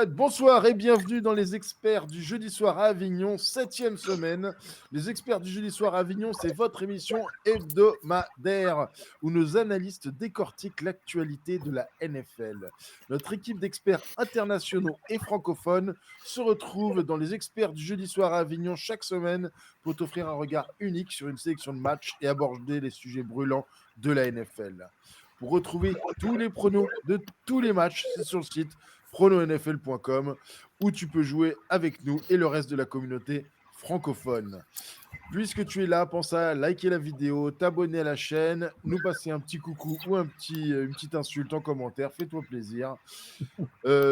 Bonsoir et bienvenue dans les experts du jeudi soir à Avignon, 7e semaine. Les experts du jeudi soir à Avignon, c'est votre émission hebdomadaire où nos analystes décortiquent l'actualité de la NFL. Notre équipe d'experts internationaux et francophones se retrouve dans les experts du jeudi soir à Avignon chaque semaine pour t'offrir un regard unique sur une sélection de matchs et aborder les sujets brûlants de la NFL. Pour retrouver tous les pronos de tous les matchs, c'est sur le site prononfl.com où tu peux jouer avec nous et le reste de la communauté francophone. Puisque tu es là, pense à liker la vidéo, t'abonner à la chaîne, nous passer un petit coucou ou une petite insulte en commentaire, fais-toi plaisir.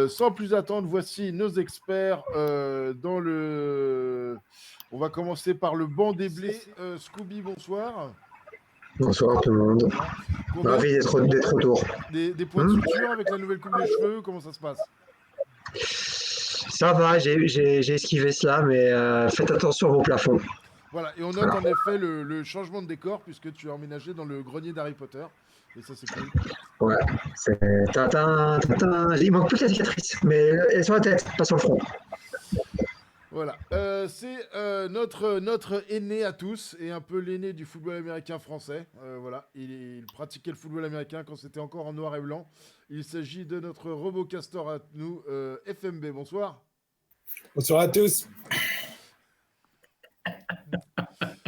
Sans plus attendre, voici nos experts dans le... On va commencer par le banc des blés. Scooby, bonsoir. Bonsoir tout le monde. Ravi d'être retour. Des points de suture avec la nouvelle coupe de cheveux, comment ça se passe? Ça va, j'ai esquivé cela, mais faites attention à vos plafonds. Voilà, et on note en effet le changement de décor puisque tu as emménagé dans le grenier d'Harry Potter. Et ça, c'est cool. Ouais, c'est Tintin. Il manque plus que la cicatrice, mais elle est sur la tête, pas sur le front. Voilà, c'est notre aîné à tous et un peu l'aîné du football américain français. Voilà, il pratiquait le football américain quand c'était encore en noir et blanc. Il s'agit de notre robot castor à nous, FMB. Bonsoir. Bonsoir à tous.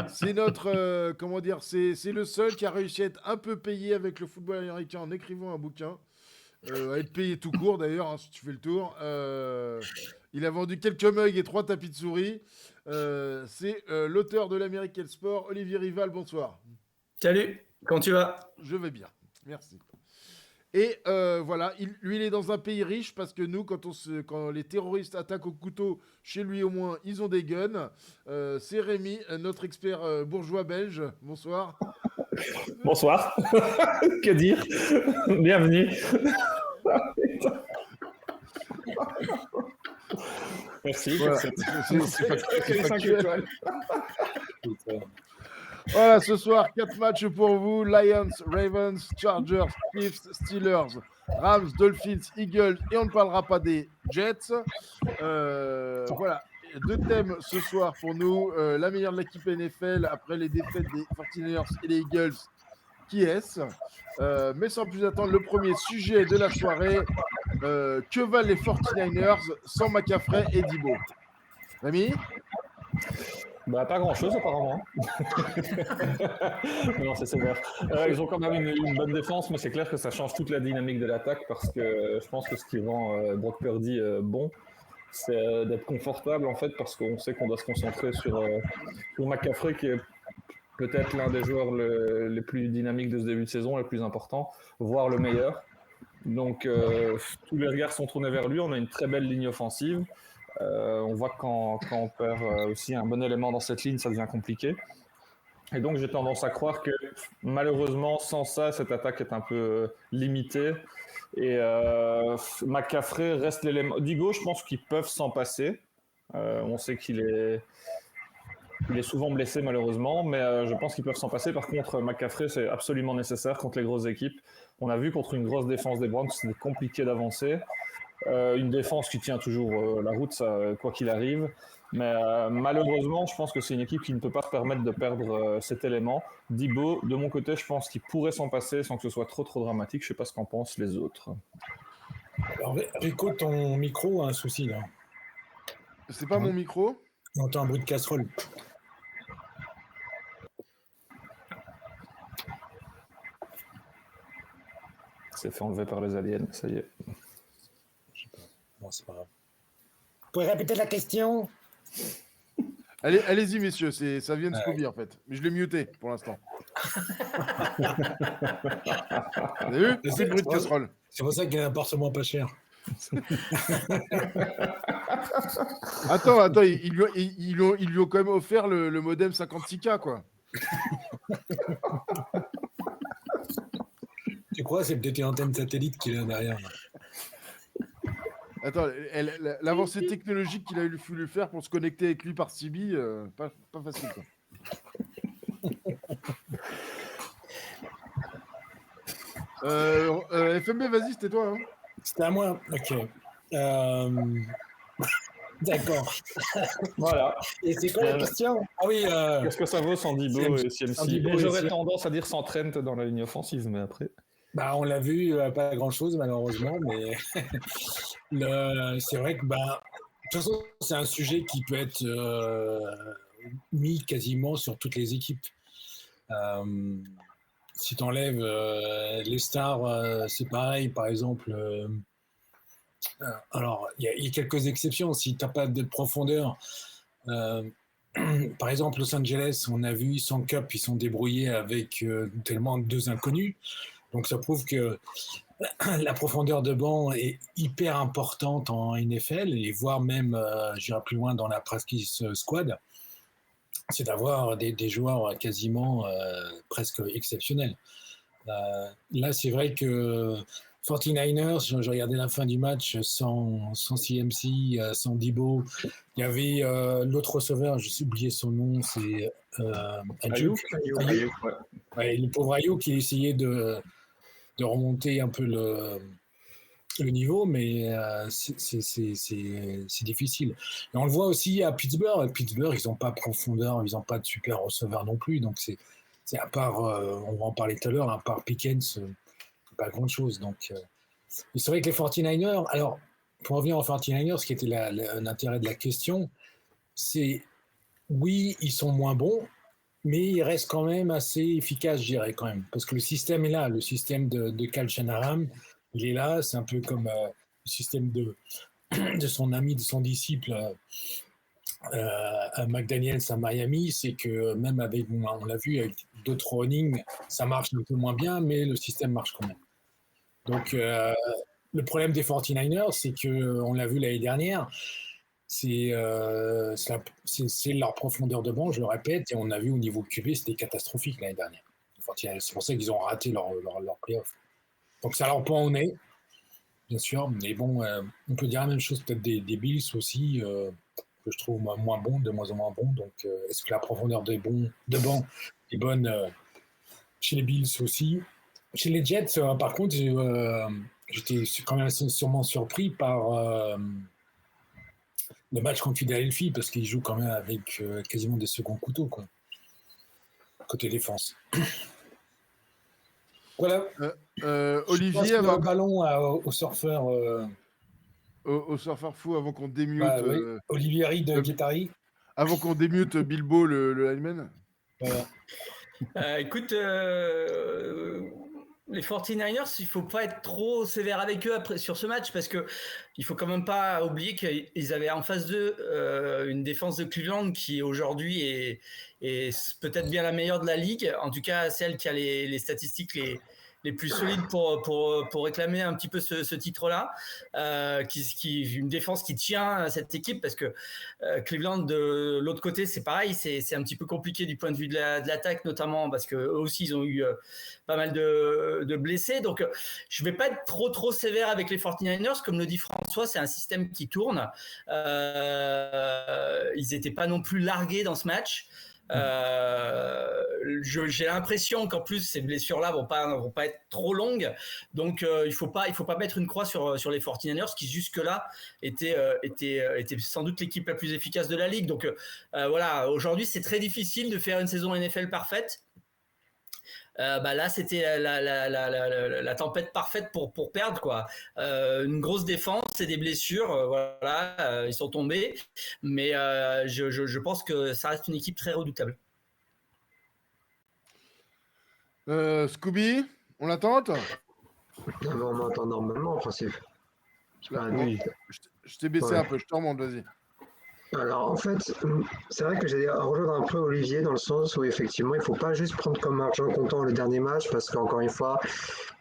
C'est notre, comment dire, c'est le seul qui a réussi à être un peu payé avec le football américain en écrivant un bouquin. À être payé tout court d'ailleurs, hein, si tu fais le tour. Il a vendu quelques mugs et 3 tapis de souris. C'est l'auteur de l'American Sport, Olivier Rival. Bonsoir. Salut, comment tu vas? Je vais bien, merci. Et voilà, lui, il est dans un pays riche parce que nous, quand les terroristes attaquent au couteau, chez lui au moins, ils ont des guns. C'est Rémi, notre expert bourgeois belge. Bonsoir. Bonsoir. Que dire? Bienvenue. Merci. Voilà. C'est 5 étoiles. Voilà, ce soir, 4 matchs pour vous. Lions, Ravens, Chargers, Chiefs, Steelers, Rams, Dolphins, Eagles. Et on ne parlera pas des Jets. Voilà, 2 thèmes ce soir pour nous. La meilleure de l'équipe NFL après les défaites des 49ers et les Eagles. Qui est-ce? Mais sans plus attendre, le premier sujet de la soirée. Que valent les 49ers sans McCaffrey et Debo? Rémi? Bah, pas grand-chose apparemment. Non, c'est sévère. Ils ont quand même une bonne défense, mais c'est clair que ça change toute la dynamique de l'attaque parce que je pense que ce qui rend Brock Purdy bon, c'est d'être confortable en fait parce qu'on sait qu'on doit se concentrer sur McCaffrey qui est peut-être l'un des joueurs les plus dynamiques de ce début de saison, le plus important, voire le meilleur. Donc tous les regards sont tournés vers lui, on a une très belle ligne offensive. On voit que quand on perd aussi un bon élément dans cette ligne, ça devient compliqué. Et donc j'ai tendance à croire que malheureusement, sans ça, cette attaque est un peu limitée. Et McCaffrey reste l'élément. Digo, je pense qu'ils peuvent s'en passer. On sait qu'il est souvent blessé malheureusement, mais je pense qu'ils peuvent s'en passer. Par contre, McCaffrey, c'est absolument nécessaire contre les grosses équipes. On a vu contre une grosse défense des Browns, c'était compliqué d'avancer. Une défense qui tient toujours la route, ça, quoi qu'il arrive. Mais malheureusement, je pense que c'est une équipe qui ne peut pas se permettre de perdre cet élément. Debo, de mon côté, je pense qu'il pourrait s'en passer sans que ce soit trop dramatique. Je ne sais pas ce qu'en pensent les autres. Alors, Rico, ton micro a un souci là. C'est pas mon micro? On entend un bruit de casserole. C'est fait enlever par les aliens, ça y est. Je sais pas. Bon, c'est pas grave. Vous pouvez répéter la question? Allez-y, messieurs, ça vient de Scooby en fait. Mais je l'ai muté pour l'instant. Vous avez vu? C'est le bruit de casserole. C'est pour ça qu'il y a un appartement pas cher. Attends, ils lui ont quand même offert le modem 56K, quoi. Tu crois? C'est peut-être une antenne satellite qui est là derrière. Attends, l'avancée technologique qu'il a fallu faire pour se connecter avec lui par CB, pas facile, quoi. FMB, vas-y, c'était toi. Hein. C'était à moi. Ok. Euh, D'accord. Voilà. Et c'est quoi la question? Ah oui, Qu'est-ce que ça vaut sans Dibo et CMC? Dibo Et et j'aurais CMC. tendance à dire sans Trent dans la ligne offensive, mais après. bah, on l'a vu, pas grand-chose malheureusement, mais c'est vrai que de toute façon, c'est un sujet qui peut être mis quasiment sur toutes les équipes. Si tu enlèves les stars, c'est pareil. Par exemple, alors il y a quelques exceptions. Si tu n'as pas de profondeur, par exemple, Los Angeles, on a vu sans Cup, ils sont débrouillés avec tellement deux inconnus. Donc ça prouve que la profondeur de banc est hyper importante en NFL et voire même, j'irai plus loin dans la practice squad, c'est d'avoir des joueurs quasiment presque exceptionnels. Là, c'est vrai que 49ers, je regardais la fin du match sans CMC, sans Debo. Il y avait l'autre receveur, je sais oublié son nom, c'est Ayuk. Ayuk, ouais. Ouais, le pauvre Ayuk qui essayait de remonter un peu le niveau, mais c'est difficile. Et on le voit aussi à Pittsburgh. À Pittsburgh, ils n'ont pas de profondeur, ils n'ont pas de super receveur non plus. Donc, c'est à part, on va en parler tout à l'heure, à part Pickens, pas grand-chose. Donc, c'est vrai que les 49ers, alors, pour revenir aux 49ers, ce qui était l'intérêt de la question, c'est oui, ils sont moins bons, mais ils restent quand même assez efficaces, je dirais, quand même. Parce que le système est là, le système de Kyle Shanahan, il est là, c'est un peu comme le système de son ami, de son disciple McDaniels à Miami, c'est que même avec, on l'a vu, avec d'autres running, ça marche un peu moins bien, mais le système marche quand même. Donc, le problème des 49ers, c'est qu'on l'a vu l'année dernière, c'est leur profondeur de banc, je le répète, et on a vu au niveau QB, c'était catastrophique l'année dernière. C'est pour ça qu'ils ont raté leur playoff. Donc ça leur pend au nez, bien sûr, mais bon, on peut dire la même chose peut-être des Bills aussi, que je trouve moins bon, de moins en moins bon. Donc est-ce que la profondeur de banc est bonne chez les Bills aussi? Chez les Jets, par contre, j'étais quand même sûrement surpris par le match contre Philadelphie, parce qu'ils jouent quand même avec quasiment des seconds couteaux, quoi, côté défense. Voilà. Olivier, avant le ballon au surfeur. Au surfeur fou, avant qu'on démute. Oui. Olivier Reed de Guettari. Avant qu'on démute Bilbo, le lineman. Écoute, les 49ers, il faut pas être trop sévère avec eux après, sur ce match, parce que il faut quand même pas oublier qu'ils avaient en face d'eux une défense de Cleveland qui aujourd'hui est peut-être bien la meilleure de la ligue, en tout cas celle qui a les statistiques les plus solides pour réclamer un petit peu ce titre-là, une défense qui tient cette équipe, parce que Cleveland de l'autre côté, c'est pareil, c'est un petit peu compliqué du point de vue de l'attaque, notamment parce que eux aussi ils ont eu pas mal de blessés. Donc je vais pas être trop sévère avec les 49ers, comme le dit François, c'est un système qui tourne. Ils étaient pas non plus largués dans ce match. J'ai l'impression qu'en plus ces blessures-là vont pas être trop longues, donc il faut pas mettre une croix sur les 49ers qui jusque-là étaient sans doute l'équipe la plus efficace de la ligue. Donc voilà, aujourd'hui c'est très difficile de faire une saison NFL parfaite. Là c'était la tempête parfaite pour perdre, quoi. Une grosse défense et des blessures, voilà, ils sont tombés, mais je pense que ça reste une équipe très redoutable. Scooby, on l'attend? On m'entend normalement en principe. Oui. Je t'ai baissé un peu, je te remonte, vas-y. Alors en fait, c'est vrai que j'ai rejoindre un peu Olivier dans le sens où effectivement il ne faut pas juste prendre comme argent comptant le dernier match, parce qu'encore une fois,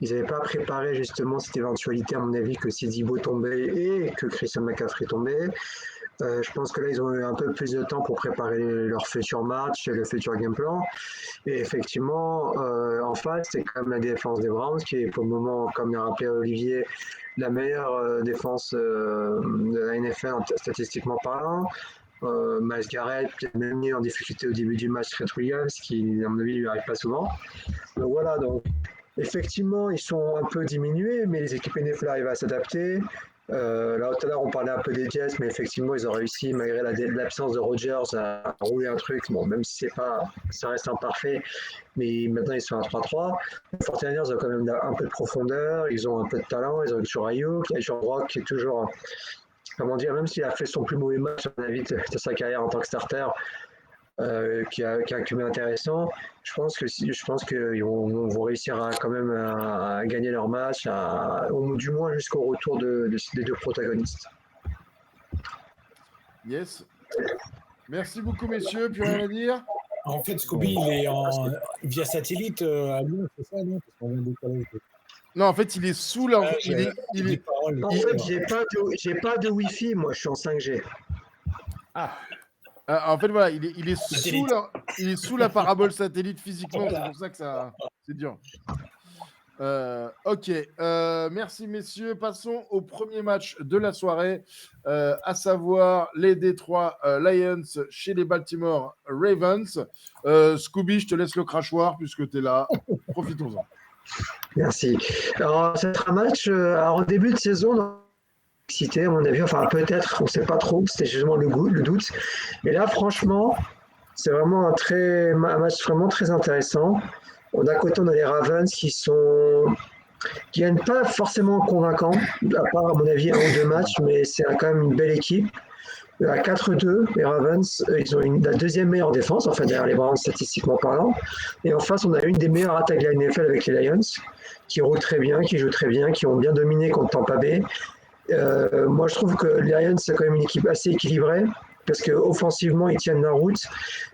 ils n'avaient pas préparé justement cette éventualité, à mon avis, que si Dibo tombait et que Christian McCaffrey tombait. Je pense que là, ils ont eu un peu plus de temps pour préparer leur futur match et le futur game plan. Et effectivement, en face, c'est quand même la défense des Browns, qui est pour le moment, comme l'a rappelé Olivier, la meilleure défense de la NFL statistiquement parlant. Myles Garrett peut-être même mis en difficulté au début du match, Trent Williams, qui à mon avis lui arrive pas souvent. Donc voilà, donc effectivement ils sont un peu diminués, mais les équipes NFL arrivent à s'adapter. Là, tout à l'heure, on parlait un peu des Jets, mais effectivement, ils ont réussi, malgré l'absence de Rodgers, à rouler un truc. Bon, même si ça reste imparfait, mais maintenant, ils sont à 3-3. Les 49ers ont quand même un peu de profondeur, ils ont un peu de talent, ils ont toujours Ayuk, il y a Jordan Rock qui est toujours, comment dire, même s'il a fait son plus mauvais match, à mon avis, de sa carrière en tant que starter, qui a un QB intéressant. Je pense qu'ils vont réussir quand même à gagner leur match, du moins jusqu'au retour des deux protagonistes. Yes. Merci beaucoup, messieurs. Plus rien à dire? En fait, Scooby, il est via satellite à Lyon, c'est ça, non? Non, en fait, il est sous la. En fait, j'ai pas de Wi-Fi, moi, je suis en 5G. En fait, voilà, il est sous la parabole satellite physiquement, c'est pour ça que c'est dur. Ok, merci messieurs. Passons au premier match de la soirée, à savoir les Detroit Lions chez les Baltimore Ravens. Scooby, je te laisse le crachoir puisque tu es là. Profitons-en. Merci. Alors, c'est un match, en début de saison, excité à mon avis, enfin peut-être, on ne sait pas trop, c'était justement le doute. Et là, franchement, c'est vraiment un match vraiment très intéressant. D'un côté, on a les Ravens qui viennent pas forcément convaincants, à part à mon avis 1 ou 2 matchs, mais c'est quand même une belle équipe. À 4-2, les Ravens, ils ont la deuxième meilleure défense, enfin derrière les Browns statistiquement parlant. Et en face, on a une des meilleures attaques de la NFL avec les Lions, qui roulent très bien, qui jouent très bien, qui ont bien dominé contre Tampa Bay. Moi, je trouve que les Lions, c'est quand même une équipe assez équilibrée, parce qu'offensivement, ils tiennent la route,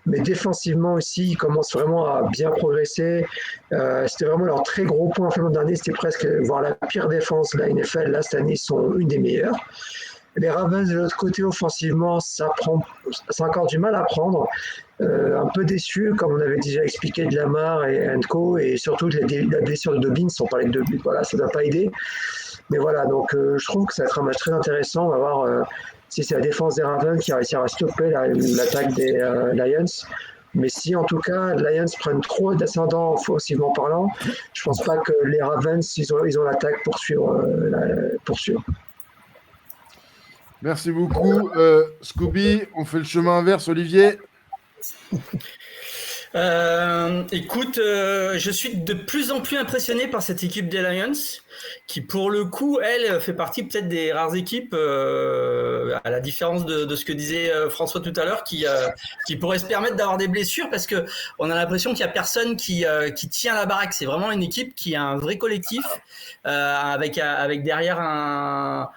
mais défensivement aussi, ils commencent vraiment à bien progresser. C'était vraiment leur très gros point en l'an dernier, c'était presque voire la pire défense de la NFL. Là, cette année, ils sont une des meilleures. Les Ravens, de l'autre côté, offensivement, ça a encore du mal à prendre. Un peu déçu, comme on avait déjà expliqué, de Lamar et Co. Et surtout de la blessure de Dobbins, on parlait de Dobbins, voilà, ça ne doit pas aider. Mais voilà, donc je trouve que ça va être un match très intéressant. On va voir si c'est la défense des Ravens qui réussira à stopper l'attaque des Lions. Mais si en tout cas les Lions prennent trop d'ascendant offensivement parlant, je ne pense pas que les Ravens, ils ont l'attaque pour suivre. Merci beaucoup. Scooby, on fait le chemin inverse, Olivier. Écoute, je suis de plus en plus impressionné par cette équipe des Lions, qui pour le coup, elle, fait partie peut-être des rares équipes, à la différence de ce que disait François tout à l'heure, qui pourrait se permettre d'avoir des blessures, parce que on a l'impression qu'il y a personne qui tient la baraque. C'est vraiment une équipe qui a un vrai collectif, avec derrière un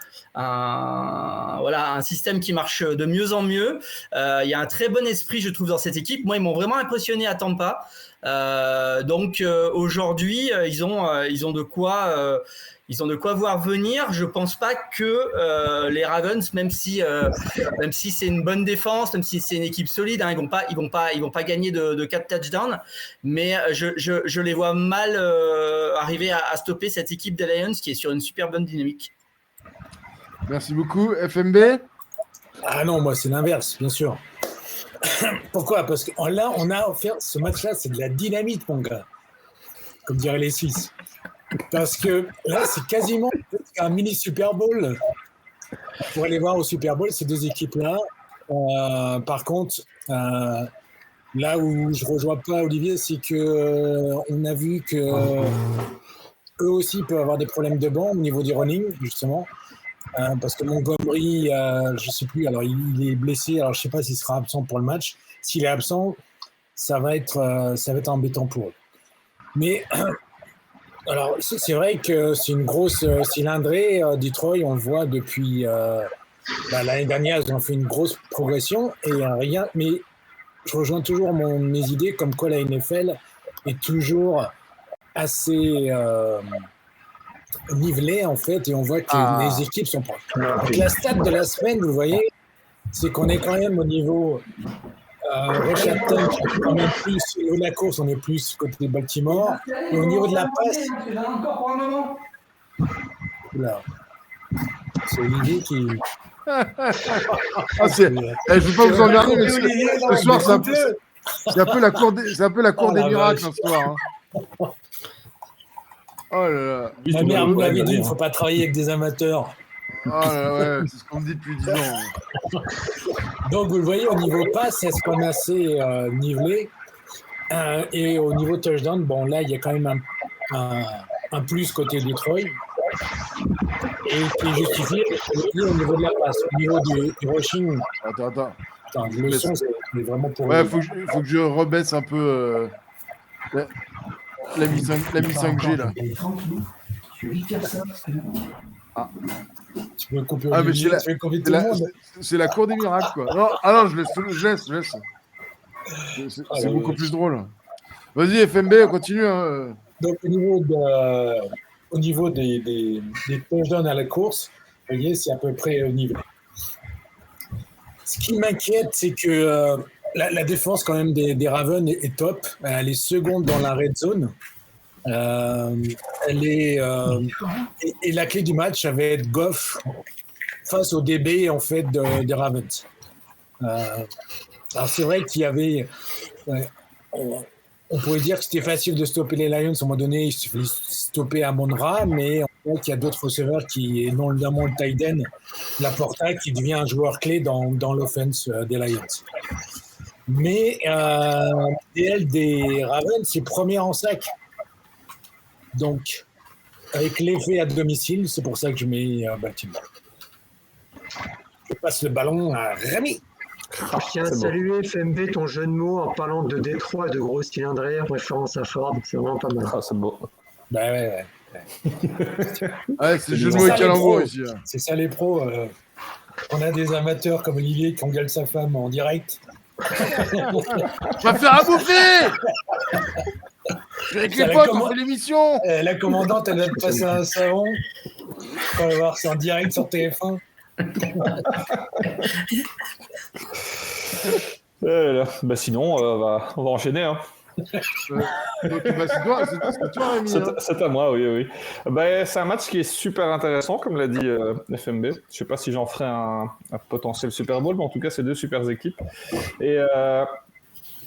système qui marche de mieux en mieux. Il y a un très bon esprit, je trouve, dans cette équipe. Moi, ils m'ont vraiment impressionné à Tampa. Donc aujourd'hui, ils ont de quoi voir venir. Je pense pas que les Ravens, même si c'est une bonne défense, même si c'est une équipe solide, hein, ils vont pas gagner de 4 touchdowns, mais je les vois mal arriver à stopper cette équipe des Lions qui est sur une super bonne dynamique. Merci beaucoup. FMB? Ah non, moi c'est l'inverse, bien sûr. Pourquoi? Parce que là, on a offert ce match-là, c'est de la dynamite, mon gars, comme diraient les Suisses. Parce que là, c'est quasiment un mini Super Bowl. Pour aller voir au Super Bowl ces deux équipes-là. Par contre, là où je ne rejoins pas Olivier, c'est qu'on a vu que eux aussi peuvent avoir des problèmes de banc au niveau du running, justement. Parce que Montgomery, je ne sais plus, alors il est blessé, alors je ne sais pas s'il sera absent pour le match. S'il est absent, ça va être embêtant pour eux. Mais alors, c'est vrai que c'est une grosse cylindrée. Detroit, on le voit depuis l'année dernière, ils ont fait une grosse progression et rien. Mais je rejoins toujours mes idées comme quoi la NFL est toujours assez nivelée en fait, et on voit que les équipes sont proches. Donc la stat de la semaine, vous voyez, c'est qu'on est quand même au niveau rush attack, quand même plus au niveau de la course, on est plus côté de Baltimore, et au niveau de la passe, là, c'est Olivier qui. Je ne veux pas vous emmerder, mais ce soir, c'est un peu la cour des miracles ce soir. Hein. Oh là là. Ma mère m'avait dit qu'il ne faut pas travailler avec des amateurs. Ouais, c'est ce qu'on me dit depuis 10 ans. Donc, vous le voyez, au niveau passe, c'est quand même assez nivelé. Et au niveau touchdown, bon, là, il y a quand même un plus côté Detroit. Et qui est justifié au niveau de la passe. Au niveau du rushing. Attends. Attends, le son, c'est vraiment pour. Ouais, faut que je rebaisse un peu la Mi 5G là. Je vais vite faire ça parce que. Tu peux couper Ah, mais tout le monde. c'est la cour des miracles, quoi. Non, je laisse. C'est beaucoup plus drôle. Vas-y, FMB, continue. Hein. Donc, au niveau des touchdowns à la course, vous voyez, c'est à peu près au niveau. Ce qui m'inquiète, c'est que la défense quand même des Ravens est top. Elle est seconde dans la red zone. Elle est et la clé du match, ça va être Goff face au DB en fait des Ravens. Alors c'est vrai qu'il y avait, on pourrait dire que c'était facile de stopper les Lions. À un moment donné, il suffit de stopper Amon-Ra, mais en fait, il y a d'autres receveurs qui, notamment le tight end, Laporta, qui devient un joueur clé dans l'offense des Lions. Mais l'idéal des Ravens, c'est premier en sac. Donc, avec l'effet à domicile, c'est pour ça que je mets Baltimore. Je passe le ballon à Rémi. Je tiens à saluer FMB ton jeu de mots en parlant de Détroit et de gros cylindrés en référence à Ford, c'est vraiment pas mal. Ah, c'est beau. Bah ouais. Ouais, c'est le jeu de mots et calembour ici. Hein. C'est ça les pros. On a des amateurs comme Olivier qui engueule sa femme en direct. Va faire à bouffer. Avec les potes, on fait l'émission. La commandante, elle va te passer un savon. On va voir, c'est en direct sur TF1. Bah sinon, on va enchaîner. Hein. C'est toi, Rémi. C'est à moi, oui. Bah, c'est un match qui est super intéressant, comme l'a dit FMB. Je ne sais pas si j'en ferai un potentiel Super Bowl, mais en tout cas, c'est deux super équipes. Et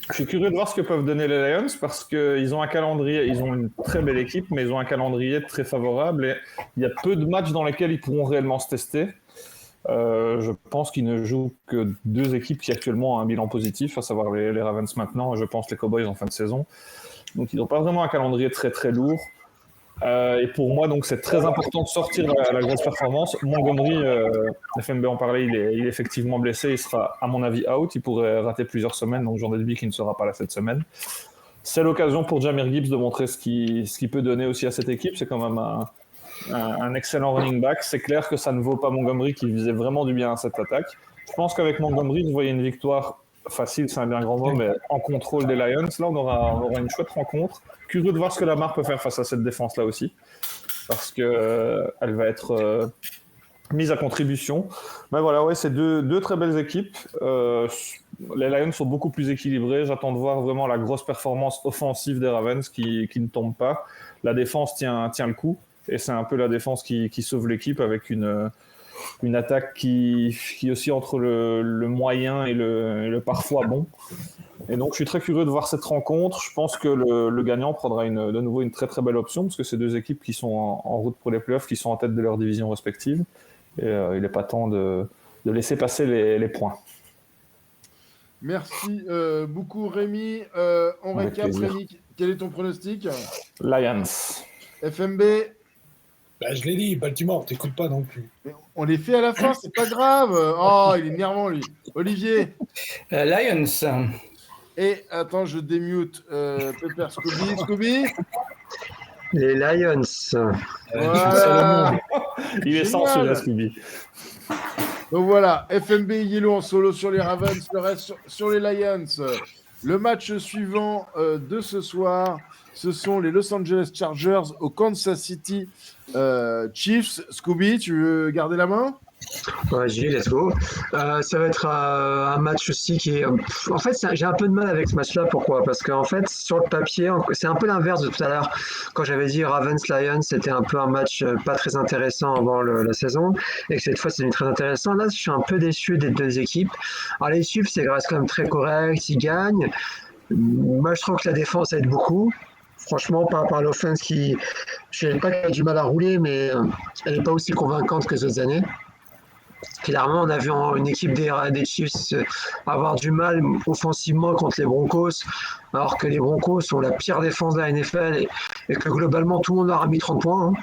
je suis curieux de voir ce que peuvent donner les Lions parce qu'ils ont un calendrier, ils ont une très belle équipe, mais ils ont un calendrier très favorable et il y a peu de matchs dans lesquels ils pourront réellement se tester. Je pense qu'ils ne jouent que deux équipes qui actuellement ont un bilan positif, à savoir les Ravens maintenant et je pense les Cowboys en fin de saison. Donc ils n'ont pas vraiment un calendrier très très lourd. Et pour moi, donc, c'est très important de sortir à la grosse performance. Montgomery, FMB en parlait, il est effectivement blessé. Il sera, à mon avis, out. Il pourrait rater plusieurs semaines. Donc, Jordan Delby qui ne sera pas là cette semaine. C'est l'occasion pour Jahmyr Gibbs de montrer ce qu'il peut donner aussi à cette équipe. C'est quand même un excellent running back. C'est clair que ça ne vaut pas Montgomery qui faisait vraiment du bien à cette attaque. Je pense qu'avec Montgomery, vous voyez une victoire facile, c'est un bien grand mot, mais en contrôle des Lions. Là, on aura une chouette rencontre. Curieux de voir ce que Lamar peut faire face à cette défense-là aussi, parce qu'elle va être mise à contribution. Mais voilà, ouais, c'est deux très belles équipes. Les Lions sont beaucoup plus équilibrés. J'attends de voir vraiment la grosse performance offensive des Ravens qui ne tombe pas. La défense tient le coup, et c'est un peu la défense qui sauve l'équipe avec une attaque qui aussi entre le moyen et le parfois bon. Et donc, je suis très curieux de voir cette rencontre. Je pense que le gagnant prendra de nouveau une très très belle option parce que c'est deux équipes qui sont en route pour les playoffs, qui sont en tête de leur division respective. Et il n'est pas temps de laisser passer les points. Merci beaucoup, Rémi. On Avec récap, plaisir. Rémi. Quel est ton pronostic? Lions. FMB. Bah, je l'ai dit, Baltimore, t'écoutes pas non plus. Mais on les fait à la fin, c'est pas grave. Oh, il est énervant, lui. Olivier. Lions. Et attends, je démute Pepper Scooby. Les Lions. Voilà. Il est sans Génial. celui-là, Scooby. Donc voilà, FMB Yellow en solo sur les Ravens, le reste sur les Lions. Le match suivant de ce soir, ce sont les Los Angeles Chargers au Kansas City Chiefs. Scooby, tu veux garder la main? Ouais, j'y vais, let's go. Ça va être un match aussi qui est. En fait, j'ai un peu de mal avec ce match-là. Pourquoi? Parce qu'en fait, sur le papier, c'est un peu l'inverse de tout à l'heure. Quand j'avais dit Ravens-Lions, c'était un peu un match pas très intéressant avant la saison. Et que cette fois, c'est devenu très intéressant. Là, je suis un peu déçu des deux équipes. Alors, les Chiefs, c'est reste quand même très correct. Ils gagnent. Moi, je trouve que la défense aide beaucoup. Franchement, par rapport à l'offense qui. Je ne sais pas qu'elle a du mal à rouler, mais elle n'est pas aussi convaincante que les autres années. Clairement, on a vu une équipe des Chiefs avoir du mal offensivement contre les Broncos, alors que les Broncos ont la pire défense de la NFL et que globalement tout le monde leur a mis 30 points. Hein.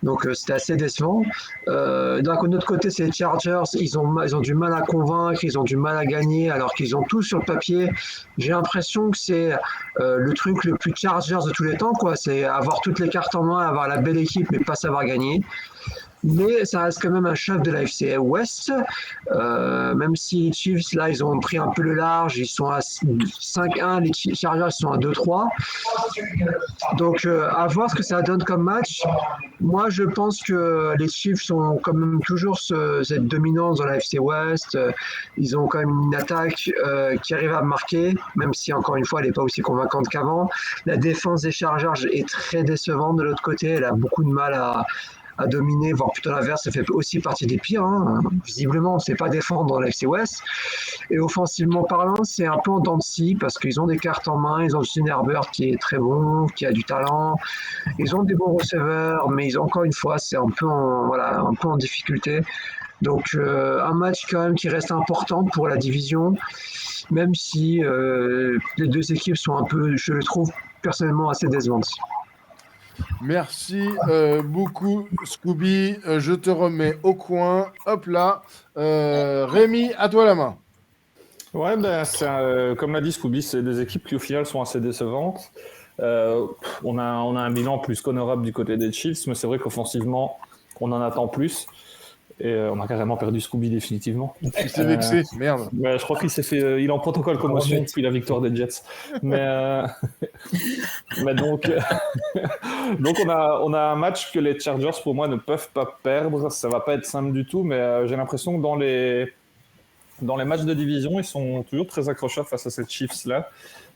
Donc c'était assez décevant. D'un autre côté, c'est les Chargers. Ils ont du mal à convaincre, ils ont du mal à gagner, alors qu'ils ont tout sur le papier. J'ai l'impression que c'est le truc le plus Chargers de tous les temps, quoi. C'est avoir toutes les cartes en main, avoir la belle équipe, mais pas savoir gagner. Mais ça reste quand même un choc de la FC West. Même si les Chiefs, là, ils ont pris un peu le large, ils sont à 5-1, les Chargers sont à 2-3. Donc, à voir ce que ça donne comme match. Moi, je pense que les Chiefs ont quand même toujours cette dominance dans la FC West. Ils ont quand même une attaque qui arrive à marquer, même si, encore une fois, elle n'est pas aussi convaincante qu'avant. La défense des Chargers est très décevante de l'autre côté. Elle a beaucoup de mal à dominer, voire plutôt l'inverse, ça fait aussi partie des pires. Hein. Visiblement, on ne sait pas défendre dans l'FC West. Et offensivement parlant, c'est un peu en dents de scie parce qu'ils ont des cartes en main. Ils ont Justin Herbert qui est très bon, qui a du talent. Ils ont des bons receveurs, mais encore une fois, c'est un peu en difficulté. Donc, un match quand même qui reste important pour la division, même si les deux équipes sont un peu, je le trouve personnellement, assez décevantes. Merci beaucoup, Scooby. Je te remets au coin. Hop là. Rémi, à toi la main. Ouais, comme l'a dit Scooby, c'est des équipes qui au final sont assez décevantes. On a un bilan plus qu'honorable du côté des Chiefs, mais c'est vrai qu'offensivement, on en attend plus. Et on a carrément perdu Scooby définitivement. Il s'est vexé, merde. Mais je crois qu'il s'est fait. Il est en protocole commotion depuis la victoire des Jets. Mais donc, donc on a un match que les Chargers pour moi ne peuvent pas perdre. Ça va pas être simple du tout, mais j'ai l'impression que dans les matchs de division, ils sont toujours très accrochables face à ces Chiefs là.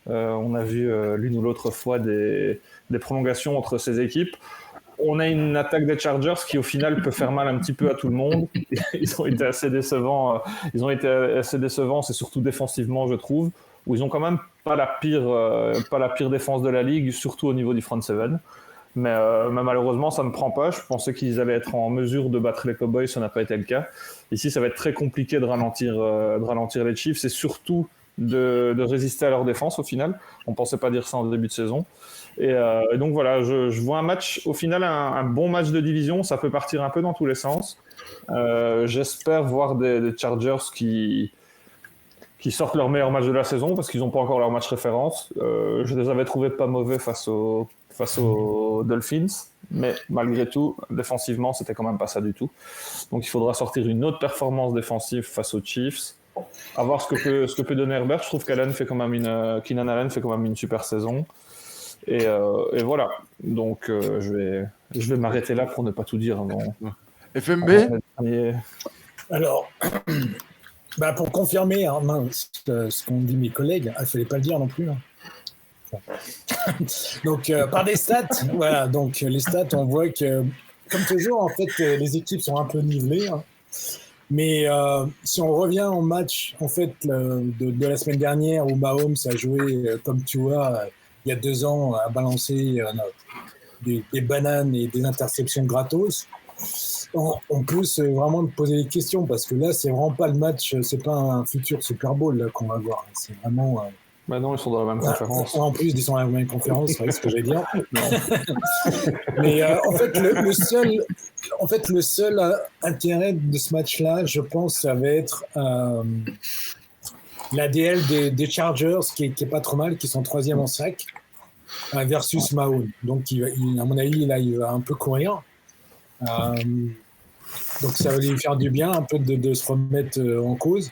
On a vu l'une ou l'autre fois des prolongations entre ces équipes. On a une attaque des Chargers qui, au final, peut faire mal un petit peu à tout le monde. Ils ont été assez décevants. C'est surtout défensivement, je trouve, où ils ont quand même pas la pire défense de la ligue, surtout au niveau du front seven. Mais malheureusement, ça ne prend pas. Je pensais qu'ils allaient être en mesure de battre les Cowboys, ça n'a pas été le cas. Ici, ça va être très compliqué de ralentir les Chiefs et surtout de résister à leur défense, au final. On ne pensait pas dire ça en début de saison. Et donc voilà, je vois un match, au final, un bon match de division. Ça peut partir un peu dans tous les sens. J'espère voir des Chargers qui sortent leur meilleur match de la saison parce qu'ils n'ont pas encore leur match référence. Je les avais trouvés pas mauvais face aux Dolphins, mais malgré tout, défensivement, c'était quand même pas ça du tout. Donc il faudra sortir une autre performance défensive face aux Chiefs. À voir ce que peut donner Herbert. Je trouve qu'Keenan Allen fait quand même une super saison. Et voilà. Donc je vais m'arrêter là pour ne pas tout dire avant. FMB. Alors, pour confirmer ce qu'ont dit mes collègues, il ne fallait pas le dire non plus. Hein. Donc, par des stats, voilà. Donc, les stats, on voit que, comme toujours, en fait, les équipes sont un peu nivelées. Hein. Mais si on revient au match en fait, de la semaine dernière où Mahomes a joué, comme tu vois, il y a 2 ans, à balancer des bananes et des interceptions gratos, on peut vraiment poser des questions parce que là, c'est vraiment pas le match, c'est pas un futur Super Bowl là, qu'on va voir. C'est vraiment. Non, ils sont dans la même conférence. En plus, ils sont dans la même conférence, c'est ce que j'allais dire. Mais en fait, le seul intérêt de ce match-là, je pense, ça va être l'ADL des Chargers, qui est pas trop mal, qui sont 3e en sac, versus Mahomes. Donc, à mon avis, là, il va un peu courir. Donc, ça va lui faire du bien, un peu de se remettre en cause.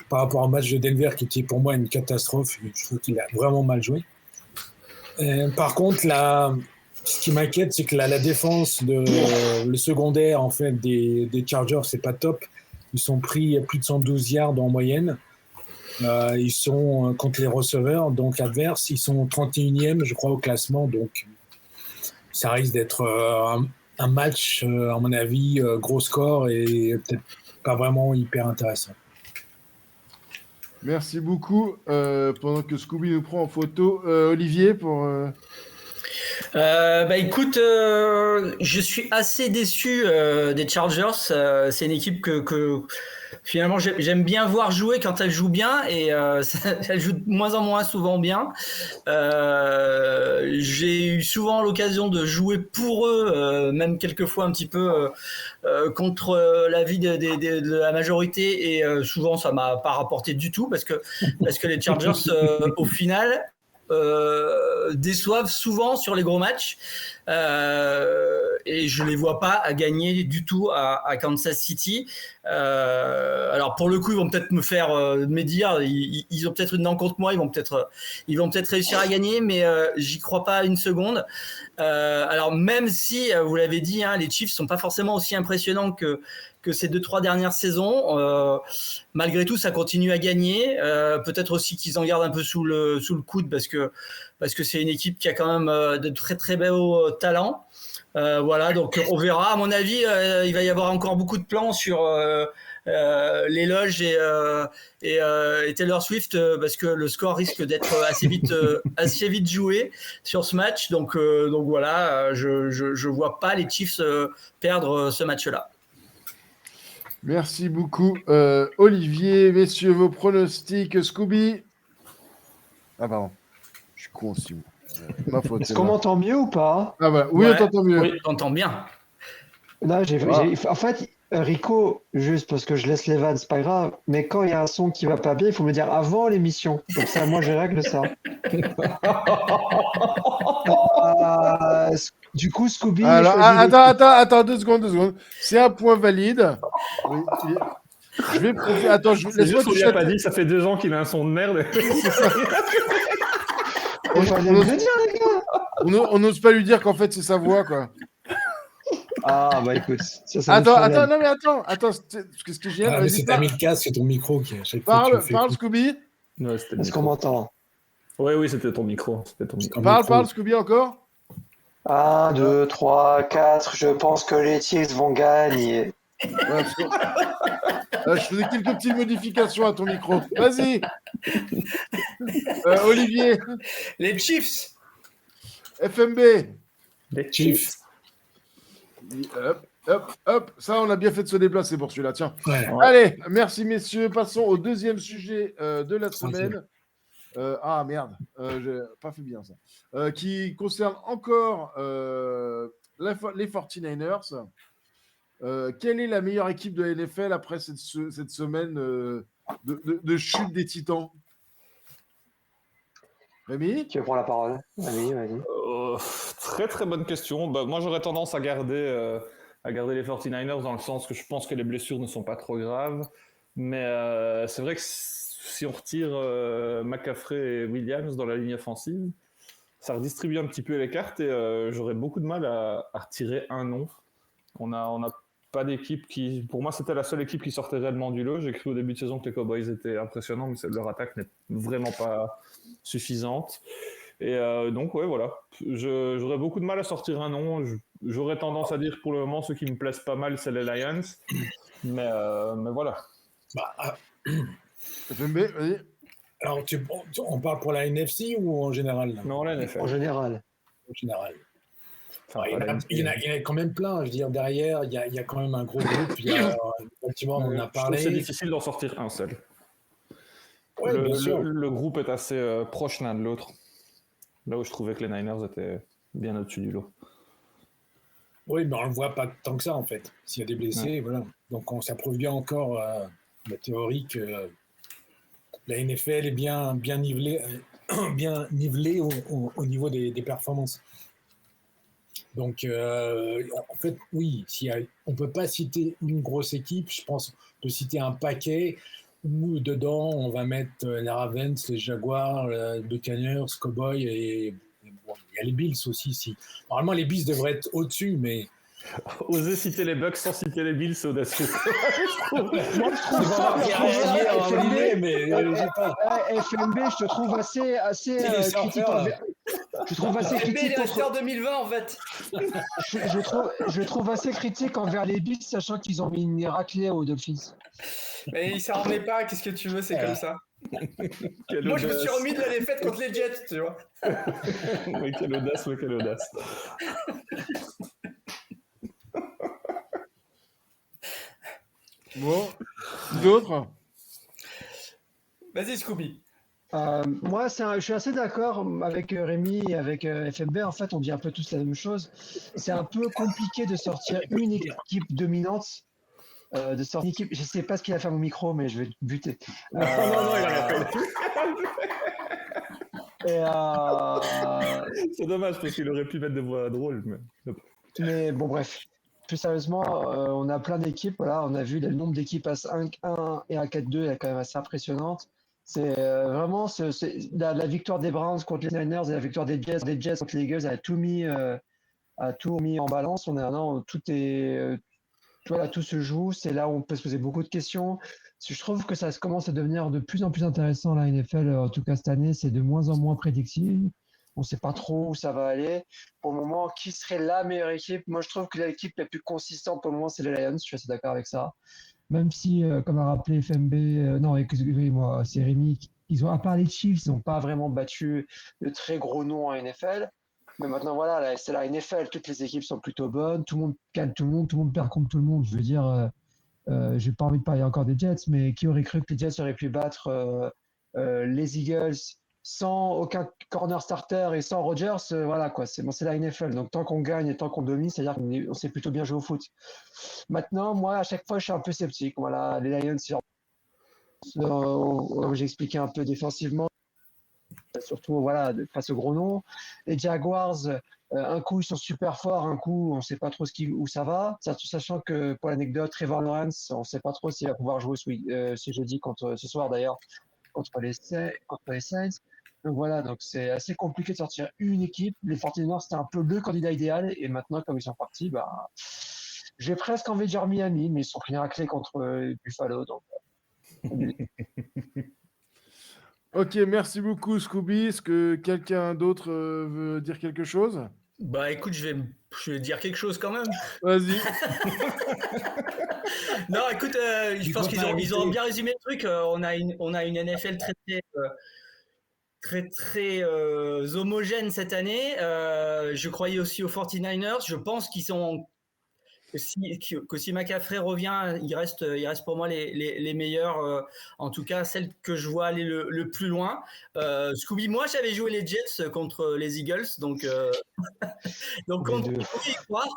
Par rapport au match de Denver, qui était pour moi une catastrophe, je trouve qu'il a vraiment mal joué. Par contre, ce qui m'inquiète, c'est que la défense, le secondaire en fait, des Chargers, c'est pas top. Ils sont pris plus de 112 yards en moyenne. Ils sont contre les receveurs, donc adverses. Ils sont 31e, je crois, au classement. Donc, ça risque d'être un match, à mon avis, gros score et peut-être pas vraiment hyper intéressant. Merci beaucoup. Pendant que Scooby nous prend en photo, Olivier, pour... Écoute, je suis assez déçu des Chargers. C'est une équipe que finalement j'aime bien voir jouer quand elle joue bien et elle joue de moins en moins souvent bien. J'ai eu souvent l'occasion de jouer pour eux, même quelquefois un petit peu contre l'avis de la majorité et souvent ça m'a pas rapporté du tout parce que les Chargers au final déçoivent souvent sur les gros matchs et je les vois pas à gagner du tout à Kansas City. Alors pour le coup ils vont peut-être me faire médire, ils ont peut-être une dent contre moi, ils vont peut-être réussir à gagner, mais j'y crois pas une seconde. Alors même si vous l'avez dit, hein, les Chiefs sont pas forcément aussi impressionnants que ces 2-3 dernières saisons, malgré tout ça continue à gagner, peut-être aussi qu'ils en gardent un peu sous le coude parce que c'est une équipe qui a quand même de très très beaux talents. Voilà, donc on verra. À mon avis, il va y avoir encore beaucoup de plans sur les loges et Taylor Swift parce que le score risque d'être assez vite joué sur ce match. Donc voilà, je vois pas les Chiefs perdre ce match-là. Merci beaucoup, Olivier. Messieurs, vos pronostics. Scooby. Ah pardon, je suis con aussi. Ma faute. Est-ce qu'on m'entend mieux ou pas? Ah voilà, oui, Ouais, on t'entend mieux. Oui, on t'entend bien. Là, en fait, Rico, juste parce que je laisse les vannes, c'est pas grave, mais quand il y a un son qui va pas bien, il faut me dire avant l'émission. Comme ça, moi, je règle ça. Du coup, Scooby. Alors, attends, 2 secondes. C'est un point valide. Oui. Je vais attends, C'est juste qu'on lui a pas dit, ça fait 2 ans qu'il a un son de merde. On n'ose pas lui dire qu'en fait c'est sa voix, quoi. Ah bah écoute. Attends, ce que j'ai. Ah, mais c'est ta mis le casque, c'est ton micro qui à chaque fois. Parle, Scooby. Ouais, est-ce qu'on m'entend? Oui, c'était ton micro. Parle, Scooby, encore. 1, 2, 3, 4. Je pense que les Chiefs vont gagner. Ouais, je faisais quelques petites modifications à ton micro. Vas-y. Olivier. Les Chiefs. FMB. Les Chiefs. Hop. Ça, on a bien fait de se déplacer pour celui-là. Tiens. Ouais. Allez, merci messieurs. Passons au deuxième sujet de la semaine. Ah merde, j'ai pas fait bien ça. Qui concerne encore les 49ers. Quelle est la meilleure équipe de la NFL après cette semaine de chute des Titans? Rémi? Tu veux prendre la parole? Vas-y. Très très bonne question. Moi j'aurais tendance à garder les 49ers dans le sens que je pense que les blessures ne sont pas trop graves. Mais c'est vrai que si on retire McCaffrey et Williams dans la ligne offensive, ça redistribue un petit peu les cartes et j'aurais beaucoup de mal à retirer un nom. On n'a pas d'équipe qui... Pour moi, c'était la seule équipe qui sortait réellement du lot. J'ai cru au début de saison que les Cowboys étaient impressionnants, mais leur attaque n'est vraiment pas suffisante. Et donc, ouais, voilà. J'aurais beaucoup de mal à sortir un nom. J'aurais tendance à dire pour le moment, ceux qui me plaisent pas mal, c'est les Lions. Mais voilà. FMB, vas-y. Alors, on parle pour la NFC ou en général là? Non, la NFL. En général. En général. Enfin, il y en a quand même plein. Je veux dire, derrière, il y a quand même un gros groupe. Effectivement, on en a parlé. C'est difficile d'en sortir un seul. Ouais, bien sûr. Le groupe est assez proche l'un de l'autre. Là où je trouvais que les Niners étaient bien au-dessus du lot. Oui, mais on ne le voit pas tant que ça, en fait. S'il y a des blessés, voilà. Donc, ça prouve bien encore la théorie que la NFL est bien nivelée, au niveau des performances. Donc, en fait, oui, on ne peut pas citer une grosse équipe. Je pense qu'on peut citer un paquet où, dedans, on va mettre les Ravens, les Jaguars, les Buccaneers, Cowboys et bon, il y a les Bills aussi. Normalement, les Bills devraient être au-dessus, mais... Oser citer les Bucks sans citer les Bills, c'est audacieux. Moi, je trouve FMB, je te trouve assez critique Je trouve assez FMB, il critique est resté en contre... 2020 en fait. je trouve assez critique envers les Bills, sachant qu'ils ont mis une raclée aux Dolphins. Mais il s'en remet pas, qu'est-ce que tu veux, c'est comme ça. Quelle Moi, je me suis audace. remis de la défaite contre les Jets, tu vois. Mais quelle audace, mais quelle audace. Bon, d'autres? Vas-y, Scooby. Moi, je suis assez d'accord avec Rémi et avec FMB. En fait, on dit un peu tous la même chose. C'est un peu compliqué de sortir une équipe dominante, de sortir une équipe. Je sais pas ce qu'il a fait à mon micro, mais je vais le buter. Non, il a rien fait. C'est dommage parce qu'il aurait pu mettre des voix drôles. Mais bon, bref. Plus sérieusement, on a plein d'équipes. Voilà, on a vu le nombre d'équipes à 5-1 et à 4-2 est quand même assez impressionnante. C'est vraiment la victoire des Browns contre les Niners et la victoire des Jets contre les Eagles a tout mis en balance. Tout se joue. C'est là où on peut se poser beaucoup de questions. Je trouve que ça commence à devenir de plus en plus intéressant la NFL. En tout cas cette année, c'est de moins en moins prédictible. On ne sait pas trop où ça va aller. Pour le moment, qui serait la meilleure équipe? Moi, je trouve que l'équipe la plus consistante pour le moment, c'est les Lions. Je suis assez d'accord avec ça. Même si, comme a rappelé FMB, non, excusez-moi, c'est Rémi, à part les Chiefs, ils n'ont pas vraiment battu de très gros noms en NFL. Mais maintenant, voilà, c'est la NFL, toutes les équipes sont plutôt bonnes, tout le monde gagne tout le monde perd contre tout le monde. Je veux dire, j'ai pas envie de parler encore des Jets, mais qui aurait cru que les Jets auraient pu battre les Eagles sans aucun corner starter et sans Rodgers, voilà quoi, c'est la NFL. Donc tant qu'on gagne et tant qu'on domine, c'est-à-dire qu'on sait plutôt bien jouer au foot. Maintenant, moi, à chaque fois, je suis un peu sceptique. Voilà, les Lions, j'ai expliqué un peu défensivement, surtout voilà, face aux gros noms. Les Jaguars, un coup, ils sont super forts, un coup, on ne sait pas trop où ça va. Sachant que, pour l'anecdote, Trevor Lawrence, on ne sait pas trop s'il va pouvoir jouer ce jeudi, ce soir d'ailleurs, contre les Saints. Donc voilà, donc c'est assez compliqué de sortir une équipe. Les 49ers, c'était un peu le candidat idéal. Et maintenant, comme ils sont partis, bah, j'ai presque envie de dire Miami, mais ils sont pris à clé contre Buffalo. Donc, Ok, merci beaucoup Scooby. Est-ce que quelqu'un d'autre veut dire quelque chose? Bah écoute, je vais dire quelque chose quand même. Vas-y. Non, écoute, je pense qu'ils ont bien résumé le truc. On a une NFL très homogène cette année. Je croyais aussi aux 49ers. Je pense qu'ils sont que si McCaffrey revient, il reste pour moi les meilleurs, en tout cas celles que je vois aller le plus loin. Scooby, moi j'avais joué les Jets contre les Eagles, donc contre il faut y croire.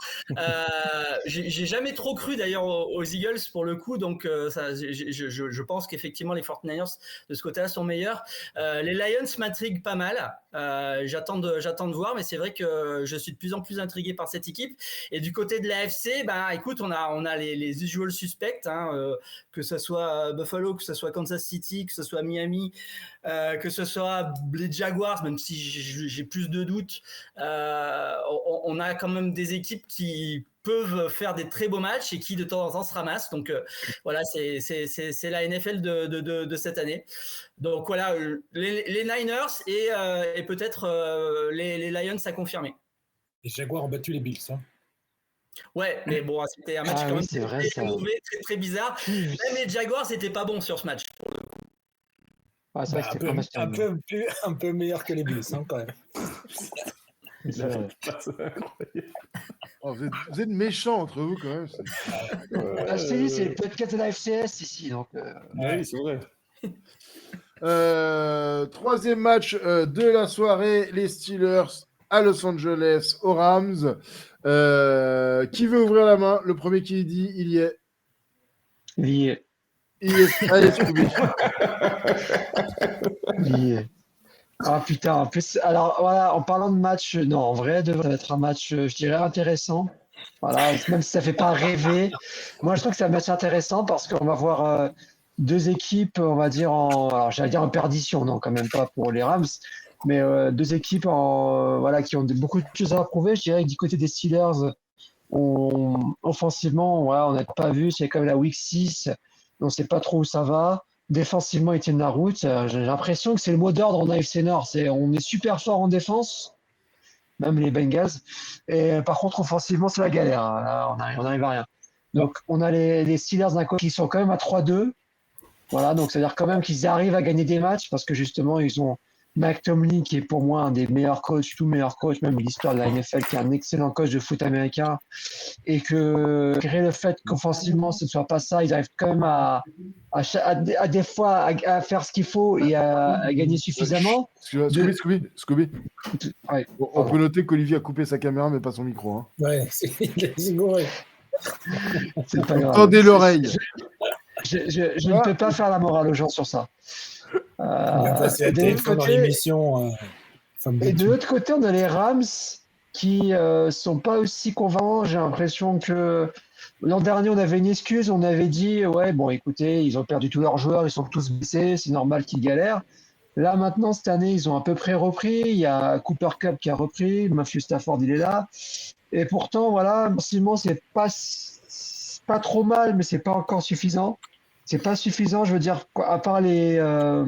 J'ai jamais trop cru d'ailleurs aux Eagles pour le coup, donc je pense qu'effectivement les 49ers de ce côté-là sont meilleurs. Les Lions m'intriguent pas mal. J'attends de voir, mais c'est vrai que je suis de plus en plus intrigué par cette équipe. Et du côté de l'AFC, bah écoute, on a les usual suspects, que ce soit Buffalo, que ce soit Kansas City, que ce soit Miami, que ce soit les Jaguars, même si j'ai plus de doutes. On a quand même des équipes qui peuvent faire des très beaux matchs et qui de temps en temps se ramassent. Donc voilà, c'est la NFL de cette année. Donc voilà, les Niners et peut-être les Lions à confirmer. Les Jaguars ont battu les Bills. Hein. Ouais, mais bon, c'était un match quand même très mauvais, très bizarre. Même les Jaguars, c'était pas bon sur ce match. Ah, c'est vrai que un peu meilleur que les Bills, hein, quand même. Oh, vous êtes méchants entre vous quand même. Je t'ai dit, c'est le podcast de la FCS ici. Donc, Oui, c'est vrai. Troisième match de la soirée, les Steelers à Los Angeles aux Rams. Qui veut ouvrir la main? Le premier qui dit, il y est. Il y est. Allez, Scooby. Il y est. Ah putain, en plus, alors voilà, en parlant de match, non, en vrai, ça va être un match, je dirais, intéressant. Voilà, même si ça fait pas rêver. Moi, je trouve que c'est un match intéressant parce qu'on va voir deux équipes, on va dire, alors j'allais dire en perdition, non, quand même pas pour les Rams, mais deux équipes voilà, qui ont beaucoup de choses à prouver. Je dirais que du côté des Steelers, offensivement, voilà, on n'a pas vu, c'est comme la Week 6, on ne sait pas trop où ça va. Défensivement, ils tiennent la route. J'ai l'impression que c'est le mot d'ordre en AFC Nord. On est super fort en défense, même les Bengals. Et par contre, offensivement, c'est la galère. Là, on arrive à rien. Donc, on a les Steelers d'un côté qui sont quand même à 3-2. Voilà, donc c'est-à-dire quand même qu'ils arrivent à gagner des matchs parce que justement, ils ont Mike Tomlin qui est pour moi un des meilleurs coachs, tout meilleur coach, même de l'histoire de la NFL, qui est un excellent coach de foot américain. Et que, malgré le fait qu'offensivement, ce ne soit pas ça, ils arrivent quand même à des fois à faire ce qu'il faut et à gagner suffisamment. Scooby. Ouais, On peut noter qu'Olivier a coupé sa caméra, mais pas son micro. Hein. Ouais, c'est gouré. C'est pas grave. Tendez l'oreille. Je ne peux pas faire la morale aux gens sur ça. Il a passé la téléphone dans l'émission. Et de l'autre côté, on a les Rams qui sont pas aussi convaincants. J'ai l'impression que l'an dernier, on avait une excuse. On avait dit, ouais, bon, écoutez, ils ont perdu tous leurs joueurs, ils sont tous blessés, c'est normal qu'ils galèrent. Là, maintenant, cette année, ils ont à peu près repris. Il y a Cooper Kupp qui a repris, Matthew Stafford, il est là. Et pourtant, voilà, massivement, c'est pas trop mal, mais c'est pas encore suffisant. C'est pas suffisant, je veux dire, à part le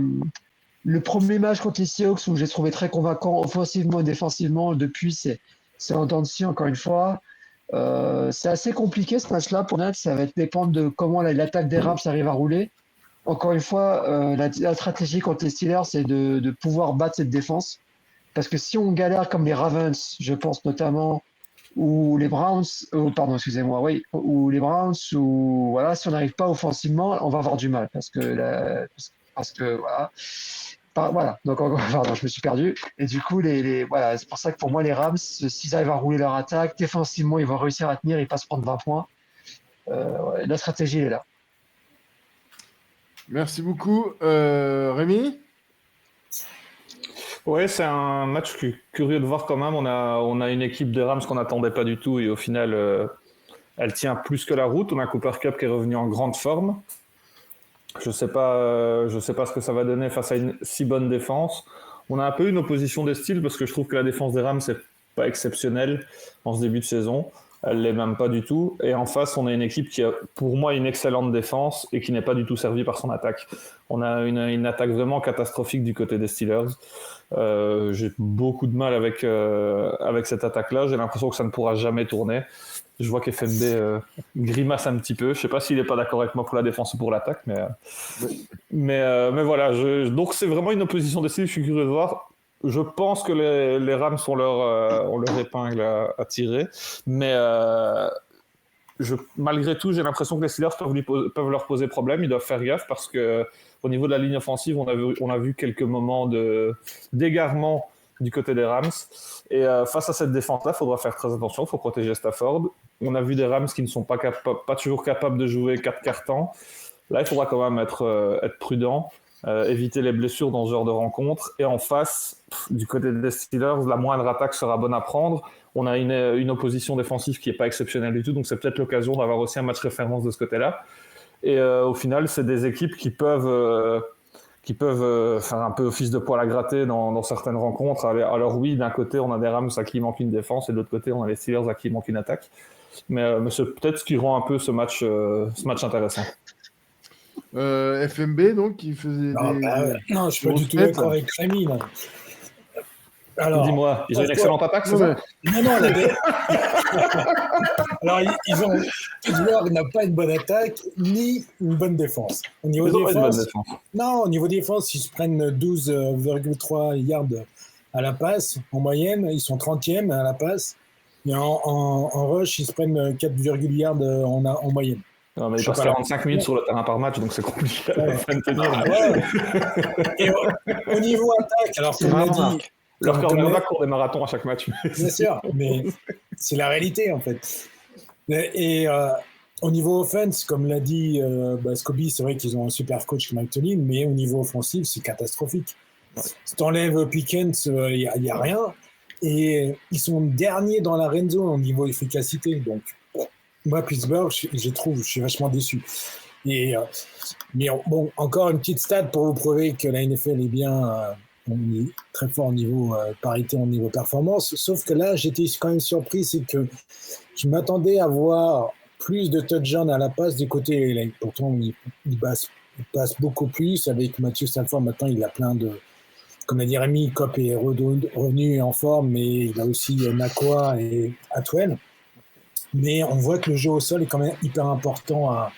premier match contre les Seahawks où j'ai trouvé très convaincant offensivement et défensivement. Depuis, c'est en dents de scie, encore une fois. C'est assez compliqué ce match-là pour Nats. Ça va dépendre de comment l'attaque des Rams arrive à rouler. Encore une fois, la stratégie contre les Steelers, c'est de pouvoir battre cette défense. Parce que si on galère comme les Ravens, je pense notamment, ou les Browns, ou les Browns, ou voilà, si on n'arrive pas offensivement, on va avoir du mal. Parce que voilà. Voilà, donc pardon, je me suis perdu. Et du coup, voilà, c'est pour ça que pour moi, les Rams, s'ils arrivent à rouler leur attaque, défensivement, ils vont réussir à tenir, ils passent prendre 20 points. La stratégie est là. Merci beaucoup. Rémi? Ouais, c'est un match curieux de voir quand même. On a une équipe de Rams qu'on n'attendait pas du tout et au final, elle tient plus que la route. On a Cooper Kupp qui est revenu en grande forme. Je sais pas ce que ça va donner face à une si bonne défense. On a un peu une opposition de style parce que je trouve que la défense des Rams c'est pas exceptionnelle en ce début de saison. Elle l'est même pas du tout. Et en face, on a une équipe qui a, pour moi, une excellente défense et qui n'est pas du tout servie par son attaque. On a une attaque vraiment catastrophique du côté des Steelers. J'ai beaucoup de mal avec cette attaque-là. J'ai l'impression que ça ne pourra jamais tourner. Je vois qu'FMB grimace un petit peu. Je ne sais pas s'il n'est pas d'accord avec moi pour la défense ou pour l'attaque, mais voilà. Donc c'est vraiment une opposition de style. Je suis curieux de voir. Je pense que les Rams ont leur épingle à tirer, mais malgré tout, j'ai l'impression que les Steelers peuvent leur poser problème. Ils doivent faire gaffe parce que au niveau de la ligne offensive, on a vu quelques moments d'égarement du côté des Rams. Et face à cette défense-là, il faudra faire très attention. Il faut protéger Stafford. On a vu des Rams qui ne sont pas toujours capables de jouer 4 quarts-temps. Là, il faudra quand même être prudent. Éviter les blessures dans ce genre de rencontre. Et en face, du côté des Steelers, la moindre attaque sera bonne à prendre. On a une opposition défensive qui n'est pas exceptionnelle du tout, donc c'est peut-être l'occasion d'avoir aussi un match référence de ce côté-là. Et au final, c'est des équipes qui peuvent faire un peu office de poil à gratter dans certaines rencontres. Alors oui, d'un côté, on a des Rams à qui il manque une défense, et de l'autre côté, on a les Steelers à qui il manque une attaque. Mais c'est peut-être ce qui rend un peu ce match intéressant. FMB, donc, qui faisait non, je suis pas du tout d'accord avec Rémi. Non. Alors, dis-moi, ils ont une excellente attaque, c'est ça? Non, alors, tout joueur n'a pas une bonne attaque ni une bonne défense. Au niveau défense, au niveau défense, ils se prennent 12,3 yards à la passe en moyenne. Ils sont 30e à la passe. Et en rush, ils se prennent 4,8 yards en moyenne. Non, mais ils passent 45 minutes sur le terrain par match, donc c'est compliqué à tenir. Et au niveau attaque, alors comme on l'a dit, leur cornerback court des marathons à chaque match. Bien sûr, mais c'est la réalité en fait. Et au niveau offense, comme l'a dit Scobie, c'est vrai qu'ils ont un super coach comme Mike Tomlin, mais au niveau offensif, c'est catastrophique. Si t'enlèves Pickens, il n'y a rien. Et ils sont derniers dans la red zone au niveau efficacité. Donc, moi, Pittsburgh, je suis vachement déçu. Mais bon, encore une petite stat pour vous prouver que la NFL est bien, on est très fort au niveau parité, au niveau performance. Sauf que là, j'étais quand même surpris, c'est que je m'attendais à voir plus de touchdowns à la passe du côté. Pourtant, il passe beaucoup plus. Avec Matthew Stafford, maintenant, il a plein de comme a dit Rémi, Copp est revenu en forme, mais il a aussi Nakwa et Atwell. Mais on voit que le jeu au sol est quand même hyper important à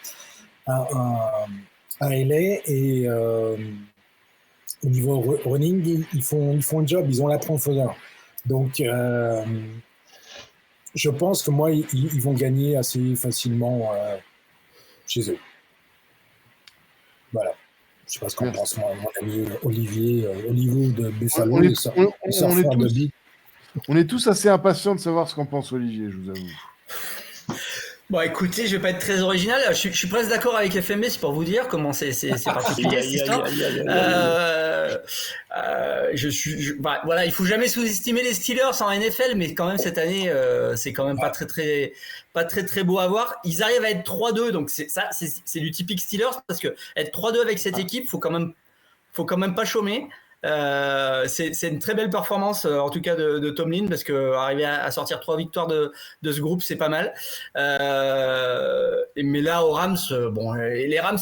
LA. Et au niveau running, ils font le job, ils ont la profondeur. Donc, je pense que moi, ils vont gagner assez facilement chez eux. Voilà. Je ne sais pas ce qu'en pense mon ami Olivier, au niveau de Buffalo. On est tous assez impatients de savoir ce qu'en pense Olivier, je vous avoue. Bon, écoutez, je vais pas être très original. Je suis presque d'accord avec FMB, c'est pour vous dire comment c'est particulier cette histoire. Voilà, il faut jamais sous-estimer les Steelers en NFL, mais quand même cette année, c'est quand même pas très beau à voir. Ils arrivent à être 3-2, donc c'est du typique Steelers parce que être 3-2 avec cette équipe, faut quand même pas chômer. C'est une très belle performance en tout cas de Tomlin, parce que arriver à sortir 3 victoires de ce groupe, c'est pas mal. Mais là aux Rams, les Rams,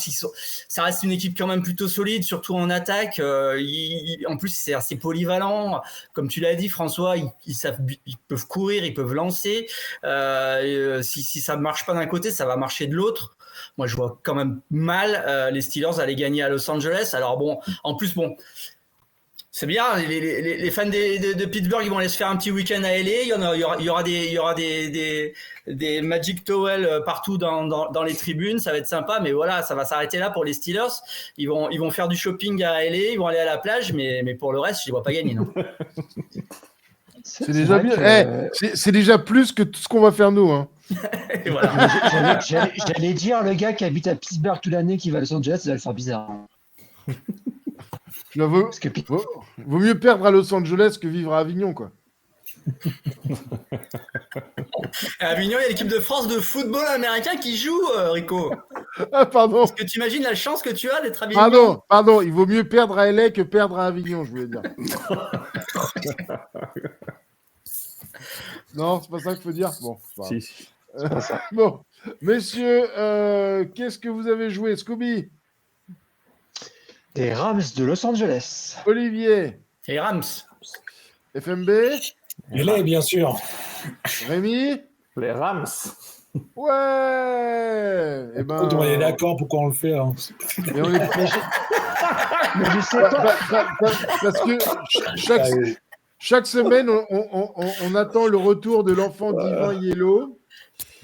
ça reste une équipe quand même plutôt solide, surtout en attaque. En plus c'est assez polyvalent, comme tu l'as dit François, ils peuvent courir, ils peuvent lancer. Si ça ne marche pas d'un côté, ça va marcher de l'autre. Moi je vois quand même mal les Steelers aller gagner à Los Angeles. Alors en plus c'est bien, les fans de Pittsburgh, ils vont aller se faire un petit week-end à LA. Il y aura des Magic Towels partout dans les tribunes. Ça va être sympa, mais voilà, ça va s'arrêter là pour les Steelers. Ils vont faire du shopping à LA, ils vont aller à la plage, mais pour le reste, je les vois pas gagner, non. C'est déjà bien. C'est déjà plus que tout ce qu'on va faire nous. Hein. Voilà. J'allais dire, le gars qui habite à Pittsburgh toute l'année, qui va à Los Angeles, ça va le faire bizarre. Vaut mieux perdre à Los Angeles que vivre à Avignon, quoi. À Avignon, il y a l'équipe de France de football américain qui joue, Rico. Ah, pardon. Est-ce que tu imagines la chance que tu as d'être à Avignon? Pardon. Il vaut mieux perdre à LA que perdre à Avignon, je voulais dire. Non, c'est pas ça qu'il faut dire. Bon, Si. Bon, messieurs, qu'est-ce que vous avez joué, Scooby? Des Rams de Los Angeles. Olivier. Les Rams. FMB. LA, bien sûr. Rémi. Les Rams. Ouais. On est d'accord pourquoi on le fait. Hein. Et on est... Mais je sais pas. Parce que chaque semaine, on attend le retour de l'enfant divin Yellow.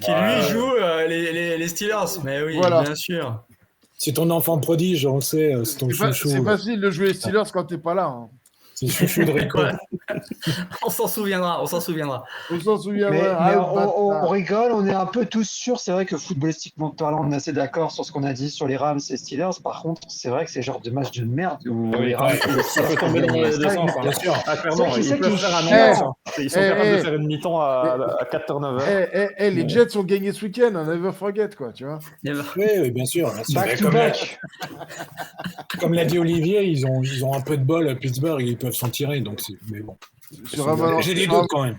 Qui lui joue les Steelers. Mais oui, voilà. Bien sûr. C'est ton enfant prodige, on le sait, c'est ton chouchou. C'est facile de jouer les Steelers quand t'es pas là. Hein. C'est le chouchou de Rico. On s'en souviendra. On s'en souviendra. Mais on rigole, on est un peu tous sûrs. C'est vrai que footballistiquement parlant, on est assez d'accord sur ce qu'on a dit sur les Rams et Steelers. Par contre, c'est vrai que c'est genre de match de merde où les Rams et les Ça peut tomber dans les deux sens, bien sûr. Clairement, ils peuvent faire un non. Ils sont capables de faire une mi-temps à 4 turnovers. Les Jets ont gagné ce week-end, never forget, quoi, tu vois. Oui, bien sûr. Back to back. Comme l'a dit Olivier, ils ont un peu de bol à Pittsburgh, ils peuvent s'en tirer, donc mais bon. J'ai des doutes quand même.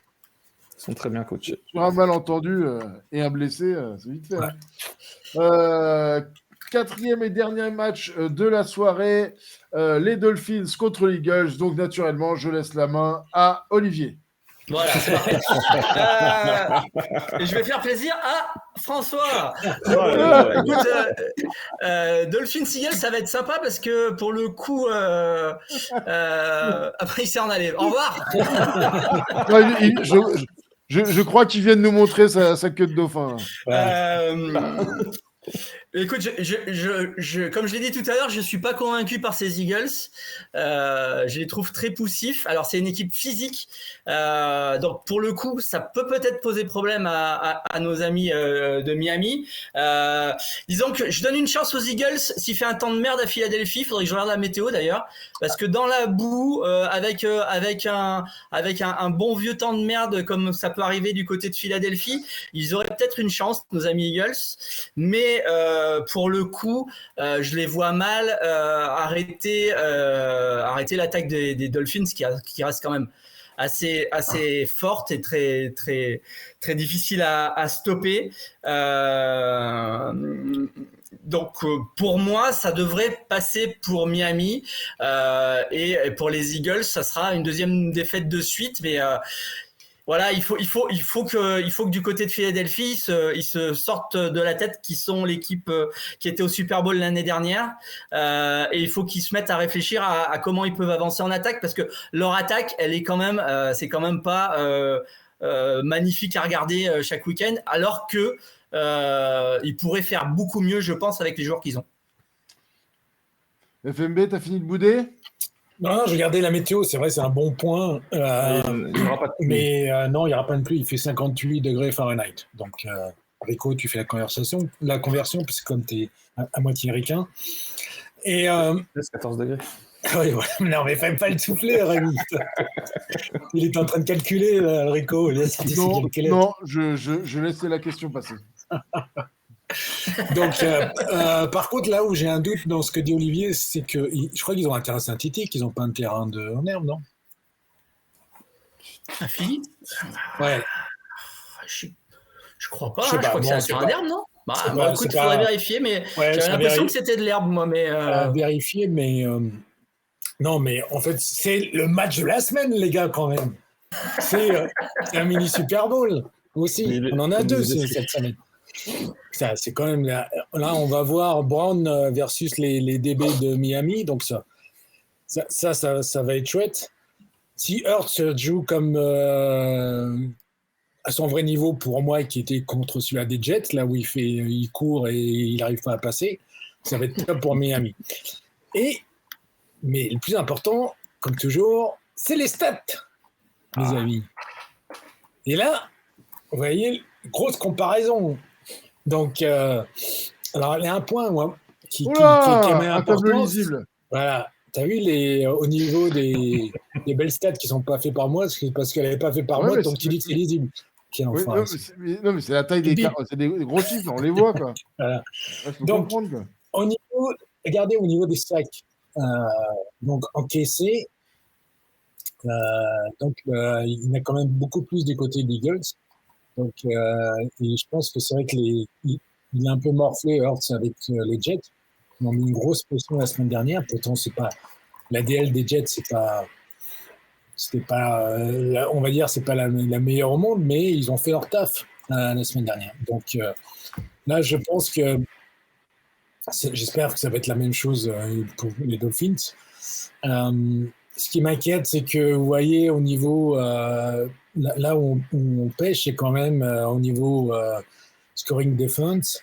Ils sont très bien coachés. Sur un malentendu et un blessé, c'est vite fait. Hein. Quatrième et dernier match de la soirée, les Dolphins contre les Eagles. Donc naturellement, je laisse la main à Olivier. Voilà, c'est parti. Je vais faire plaisir à François. Écoute, Dolphins Eagles, ça va être sympa parce que pour le coup, après il s'est en allé. Au revoir. Je crois qu'il vient de nous montrer sa queue de dauphin. Écoute, comme je l'ai dit tout à l'heure, je suis pas convaincu par ces Eagles. Je les trouve très poussifs. Alors c'est une équipe physique, donc pour le coup, ça peut peut-être poser problème à nos amis de Miami. Disons que je donne une chance aux Eagles s'il fait un temps de merde à Philadelphie. Il faudrait que je regarde la météo d'ailleurs, parce que dans la boue, avec un bon vieux temps de merde comme ça peut arriver du côté de Philadelphie, ils auraient peut-être une chance, nos amis Eagles. Mais pour le coup, je les vois mal arrêter l'attaque des Dolphins qui reste quand même assez forte et très très très difficile à stopper. Donc pour moi, ça devrait passer pour Miami et pour les Eagles, ça sera une deuxième défaite de suite. Mais voilà, il faut que du côté de Philadelphie, ils se sortent de la tête qu'ils sont l'équipe qui était au Super Bowl l'année dernière. Et il faut qu'ils se mettent à réfléchir à comment ils peuvent avancer en attaque, parce que leur attaque, elle est quand même, c'est quand même pas magnifique à regarder chaque week-end, alors que ils pourraient faire beaucoup mieux, je pense, avec les joueurs qu'ils ont. FMB, t'as fini de bouder? Non, je regardais la météo, c'est vrai, c'est un bon point. Il n'y aura pas de pluie. Mais non, il n'y aura pas de pluie, il fait 58 degrés Fahrenheit. Donc, Rico, tu fais la conversion, puisque comme tu es à moitié ricain. Et, 14 degrés. Oui, ouais. Non, mais fallait pas le souffler, Rémi. Il est en train de calculer, Rico. Non, je laisse la question passer. Donc, par contre, là où j'ai un doute dans ce que dit Olivier, c'est que je crois qu'ils ont un terrain synthétique, ils n'ont pas un terrain en herbe, non? À Philippe? Ouais. Je crois pas, je crois que c'est un terrain d'herbe, non? Écoute, il faudrait vérifier, mais ouais, j'avais l'impression que c'était de l'herbe, moi. Mais vérifier, mais non, mais en fait, c'est le match de la semaine, les gars, quand même. C'est un mini Super Bowl aussi. On en a deux cette semaine. Ça, c'est quand même là, on va voir Brown versus les DB de Miami, donc ça va être chouette. Si Hurts joue comme à son vrai niveau pour moi, qui était contre celui-là des Jets, là où il court et il n'arrive pas à passer, ça va être top pour Miami. Mais le plus important, comme toujours, c'est les stats, mes amis. Et là, vous voyez, grosse comparaison. Donc, alors, il y a un point, moi, qui est un tableau lisible. Voilà. Tu as vu au niveau des belles stats qui ne sont pas faites par moi, c'est parce qu'elles n'avaient pas fait par moi, donc tu dis que c'est lisible. Oui, non, mais c'est la taille des cartes, c'est des gros chiffres, on les voit, quoi. Voilà. Donc, regardez au niveau des sacs, donc encaissés, donc il y en a quand même beaucoup plus du côté des Eagles. Donc, et je pense que c'est vrai qu'il est un peu morflé Hurts avec les Jets. Ils ont mis une grosse pression la semaine dernière. Pourtant, c'est pas la DL des Jets, c'était pas, on va dire, c'est pas la meilleure au monde, mais ils ont fait leur taf la semaine dernière. Donc là, je pense que j'espère que ça va être la même chose pour les Dolphins. Ce qui m'inquiète, c'est que vous voyez au niveau là où on pêche, c'est quand même au niveau scoring defense.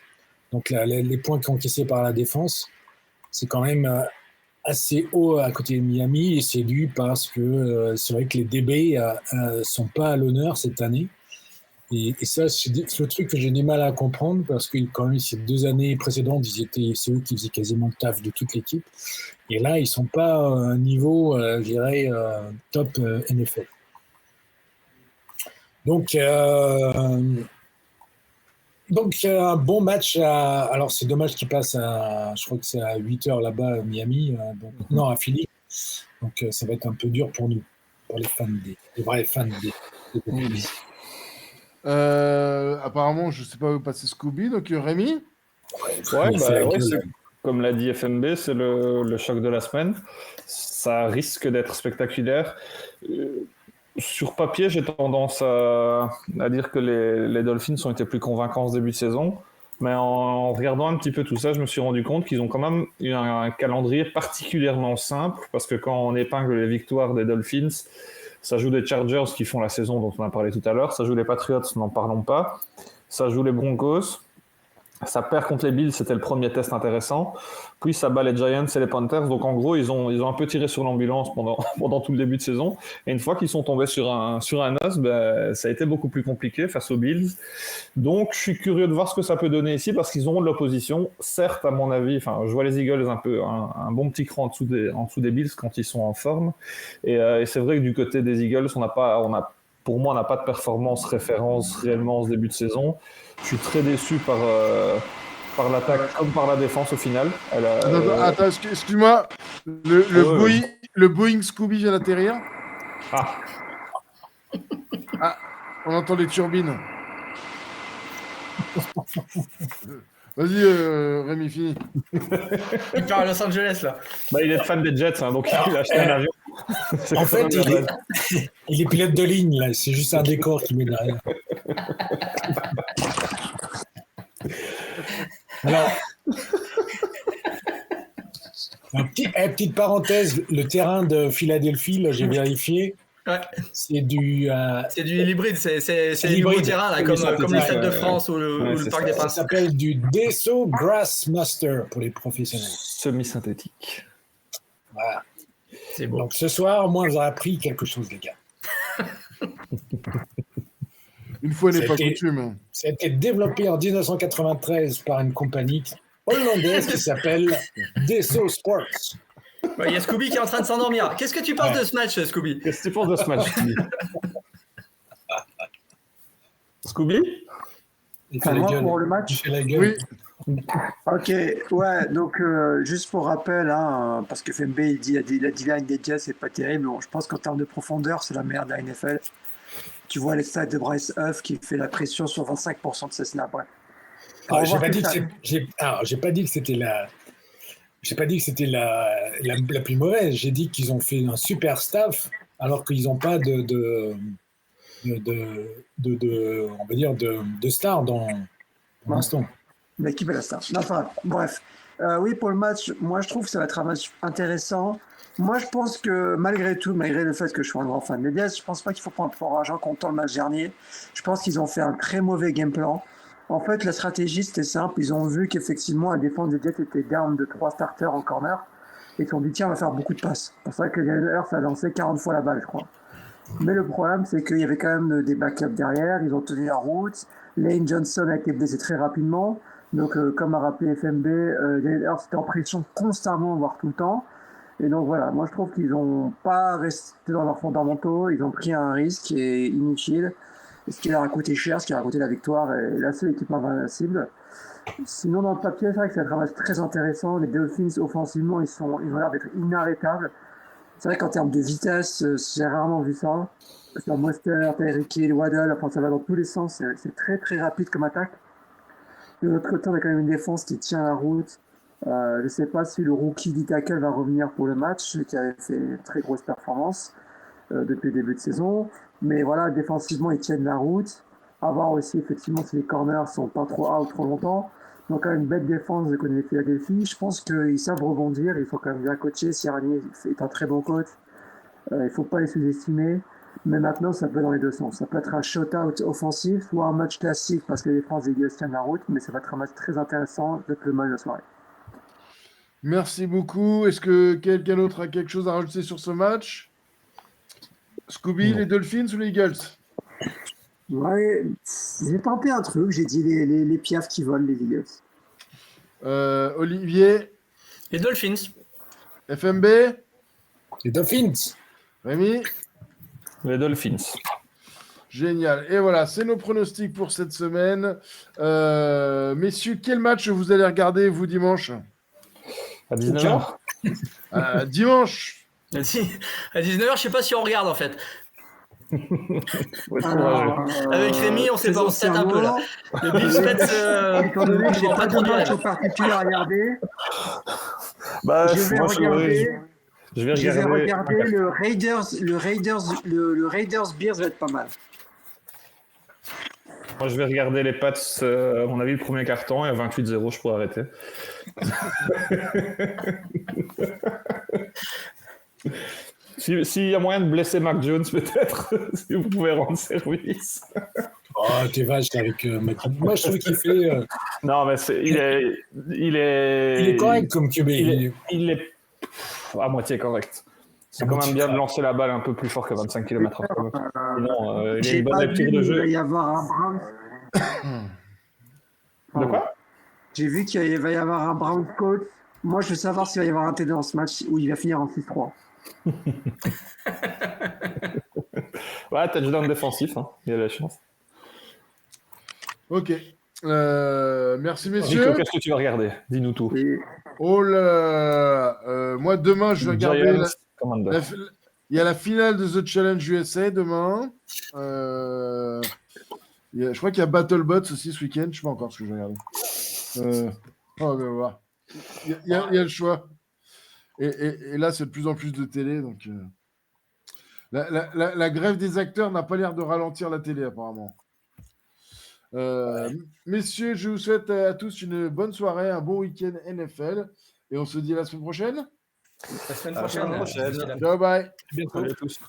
Donc les points qui sont encaissés par la défense, c'est quand même assez haut à côté de Miami, et c'est dû parce que c'est vrai que les DB sont pas à l'honneur cette année. Et ça, c'est le truc que j'ai du mal à comprendre, parce que quand même ces 2 années précédentes, c'est eux qui faisaient quasiment le taf de toute l'équipe. Et là, ils sont pas à un niveau, je dirais, top NFL. Donc, un bon match. Alors, c'est dommage qu'il passe je crois que c'est à 8h là-bas à Miami, non, à Philly. Donc, ça va être un peu dur pour nous, pour les fans les vrais fans des apparemment, je ne sais pas où passer Scooby, donc Rémi? Comme l'a dit FMB, c'est le choc de la semaine. Ça risque d'être spectaculaire. Sur papier, j'ai tendance à dire que les Dolphins ont été plus convaincants ce début de saison. Mais en regardant un petit peu tout ça, je me suis rendu compte qu'ils ont quand même eu un calendrier particulièrement simple, parce que quand on épingle les victoires des Dolphins, ça joue les Chargers qui font la saison dont on a parlé tout à l'heure, ça joue les Patriots, n'en parlons pas, ça joue les Broncos, ça perd contre les Bills, c'était le premier test intéressant, puis ça bat les Giants et les Panthers, donc en gros ils ont un peu tiré sur l'ambulance pendant tout le début de saison, et une fois qu'ils sont tombés sur un os, ça a été beaucoup plus compliqué face aux Bills. Donc je suis curieux de voir ce que ça peut donner ici, parce qu'ils auront de l'opposition, certes à mon avis, je vois les Eagles un bon petit cran en dessous des Bills quand ils sont en forme, et c'est vrai que du côté des Eagles, pour moi on n'a pas de performance référence réellement en ce début de saison. Je suis très déçu par l'attaque comme par la défense au final. Attends, excuse-moi. Le Boeing Scooby vient d'atterrir. On entend les turbines. Vas-y, Rémi, fini. Il part à Los Angeles, là. Bah, il est fan des Jets, hein, donc il a acheté un avion. En fait, il est pilote de ligne, là. C'est juste un décor qui met derrière. Alors, petite parenthèse, le terrain de Philadelphie, là, j'ai vérifié, Ouais. c'est du hybride, c'est du hybride. nouveau terrain, là, comme les Stades de France ou le Parc des ça Princes. s'appelle du Desso Grassmaster pour les professionnels. Semi-synthétique. Voilà. C'est beau. Donc ce soir, au moins, vous aurez appris quelque chose, les gars. Une fois n'est pas C'était- coutume. Ça a été développé en 1993 par une compagnie hollandaise qui s'appelle Desso Sports. Il y a Scooby qui est en train de s'endormir. Qu'est-ce que tu penses de ce match, Scooby? Qu'est-ce que tu penses de ce match, Scooby? Scooby? Il fait Enfin, la moi, gueule. pour le match, Il fait la gueule. Oui. Ok, ouais, donc juste pour rappel, hein, parce que FMB il dit la D-line des Jets c'est pas terrible, bon, je pense qu'en termes de profondeur c'est la meilleure de la NFL. Tu vois les stats de Bryce Huff qui fait la pression sur 25% de ses snaps. Ouais. Alors, j'ai pas dit que c'était la. J'ai pas dit que c'était la plus mauvaise. J'ai dit qu'ils ont fait un super staff alors qu'ils n'ont pas on va dire de star pour l'instant. L'équipe est la star. Enfin, bref. Oui, pour le match, moi je trouve que ça va être un match intéressant. Moi je pense que malgré tout, malgré le fait que je suis un grand fan des Jets, je pense pas qu'il faut prendre pour argent comptant le match dernier. Je pense qu'ils ont fait un très mauvais game plan. En fait, la stratégie c'était simple. Ils ont vu qu'effectivement la défense des Jets était down de 3 starters en corner. Et ils se sont dit tiens, on va faire beaucoup de passes. C'est pour ça que Jalen Hurts a lancé 40 fois la balle, je crois. Mais le problème, c'est qu'il y avait quand même des backups derrière. Ils ont tenu la route. Lane Johnson a été blessé très rapidement. Donc, comme a rappelé FMB, Jalen Hurts était en pression constamment, voire tout le temps. Et donc voilà, moi je trouve qu'ils n'ont pas resté dans leurs fondamentaux. Ils ont pris un risque qui est inutile. Et ce qui leur a coûté cher, ce qui leur a coûté la victoire et la seule équipe invincible. Sinon, dans le papier, c'est vrai que c'est un match très intéressant. Les Dolphins, offensivement, ils ont l'air d'être inarrêtables. C'est vrai qu'en termes de vitesse, j'ai rarement vu ça. C'est un Monster, Tyreek Hill, Waddle, enfin ça va dans tous les sens. C'est très très rapide comme attaque. De l'autre côté, on a quand même une défense qui tient la route. Je ne sais pas si le rookie d'Itakel va revenir pour le match, qui avait fait une très grosse performance depuis le début de saison. Mais voilà, défensivement, ils tiennent la route. À voir aussi, effectivement, si les corners sont pas trop out trop longtemps. Donc, quand même, une belle défense de côté de Philadelphie. Je pense qu'ils savent rebondir. Il faut quand même bien coacher. Sirianni est un très bon coach. Il ne faut pas les sous-estimer. Mais maintenant, ça peut dans les deux sens. Ça peut être un shoot-out offensif ou un match classique parce que les défenses des Eagles tiennent la route. Mais ça va être un match très intéressant, peut-être le match de la soirée. Merci beaucoup. Est-ce que quelqu'un d'autre a quelque chose à rajouter sur ce match? Scooby, les Dolphins ou les Eagles? Ouais, j'ai tenté un truc. J'ai dit les piafs qui volent, les Eagles. Olivier? Les Dolphins. FMB? Les Dolphins. Rémi? Les Dolphins. Génial. Et voilà, c'est nos pronostics pour cette semaine. Messieurs, quel match vous allez regarder, vous, dimanche? À 19h. Dimanche. À 19h, je ne sais pas si on regarde en fait. Avec Rémi, on s'est pas, on se tâte un peu là. Le Bills Pets, Étant donné que j'ai on pas pas trop de de match rêve. en particulier à regarder, Bah, je vais moi, regarder. je vais Je vais regarder. regarder le Raiders Bears va être pas mal. Moi, je vais regarder les Pats, à mon avis, le premier carton, et à 28-0, je pourrais arrêter. S'il y a moyen de blesser Mac Jones, peut-être, si vous pouvez rendre service. Oh, t'es vache avec Mac. Moi, je trouve qu'il fait. Non, mais il est correct comme QB. Il est à moitié correct. C'est quand même bien de lancer la balle un peu plus fort que 25 km/h. Sinon, il a une bonne lecture de jeu. Il va y avoir un Browns. De quoi? J'ai vu qu'il va y avoir un Browns coach. Moi, je veux savoir s'il va y avoir un TD dans ce match où il va finir en 6-3. Ouais, touchdown défensif, hein. Il y a la chance. Ok. Merci, messieurs. Nico, qu'est-ce que tu vas regarder? Dis-nous tout. Et Oh là là. Moi, demain, je vais regarder. Il y a la finale de The Challenge USA demain. Je crois qu'il y a BattleBots aussi ce week-end. Je ne sais pas encore ce que je vais regarder. On va voir. Il y a le choix. Et là, c'est de plus en plus de télé. Donc, la grève des acteurs n'a pas l'air de ralentir la télé, apparemment. Messieurs, je vous souhaite à tous une bonne soirée, un bon week-end NFL. Et on se dit à la semaine prochaine. La semaine À la prochaine. semaine prochaine. Ciao, bye. Bientôt. Salut à tous.